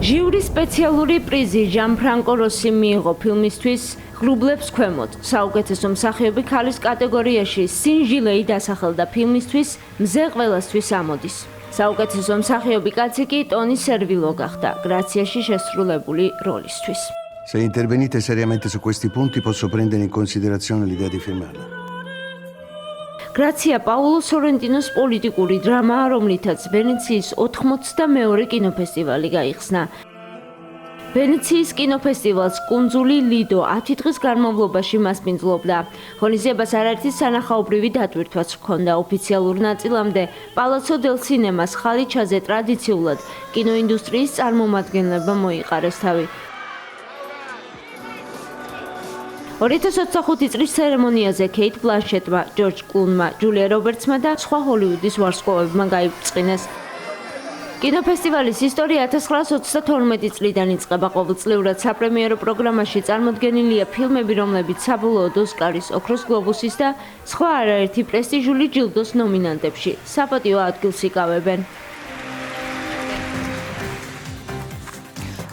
ჟიურის სპეციალური პრიზი ჟან-ფრანკო როსი მიიღო ფილმისთვის ღრუბლებს ქვემოთ. საუკეთესო მსახიობი ქალის კატეგორიაში სინ ჟილეი დასახელდა ფილმისთვის მზე ყველასთვის ამოდის. საუკეთესო მსახიობი კაცი კი ტონი სერვილო გახდა გრაციაში შესრულებული როლისთვის. Se intervenite seriamente su questi punti posso prendere in considerazione l'idea di firmarla. გრაცია პაულო სორენტინოს პოლიტიკური დრამაა, რომლითაც ვენეციის 82-მე კინოფესტივალი გაიხსნა. ვენეციის კინოფესტივალს კუნძული ლიდო 10 დღის განმავლობაში მასპინძლობდა. ღონისძიებას არაერთი სანახაობრივი დატვირთვაც ჰქონდა. ოფიციალურ ნაწილამდე პალაცო დელ სინემას ხალიჩაზე ტრადიციულად კინოინდუსტრიის წარმომადგენლებმა მოიყარეს თავი. 2025 წლის ცერემონიაზე ქეით ბლანშეტმა, ჯორჯ კლუნმა, ჯულია რობერტსმა და სხვა ჰოლივუდის ვარსკვლავებმა გაიბრწყინეს. კინოფესტივალის ისტორია 1932 წლიდან იწყება. ყოველწლიურად საპრემიერო პროგრამაში წარმოდგენილია ფილმები, რომლებიც საბოლოოდ ოსკარის, ოქროს გლობუსის და სხვა არაერთი პრესტიჟული ჯილდოს ნომინანტებში საპატიო ადგილს იკავებენ.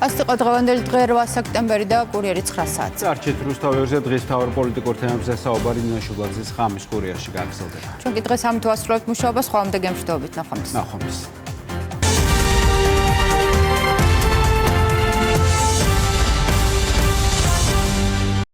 ასე იყო დღევანდელი დღე 8 სექტემბერი და კურიერი 9 საათი. არჩეთ რუსთავერზე დღეს თავარ პოლიტიკურ თემებზე საუბარი ნინო შუბლაძის ხამის კურიერში გაგრძელდება. ჩვენ კი დღეს ამით ვასრულებთ მუშაობას, ხვამდე გემშვიდობით, ნახვამდის.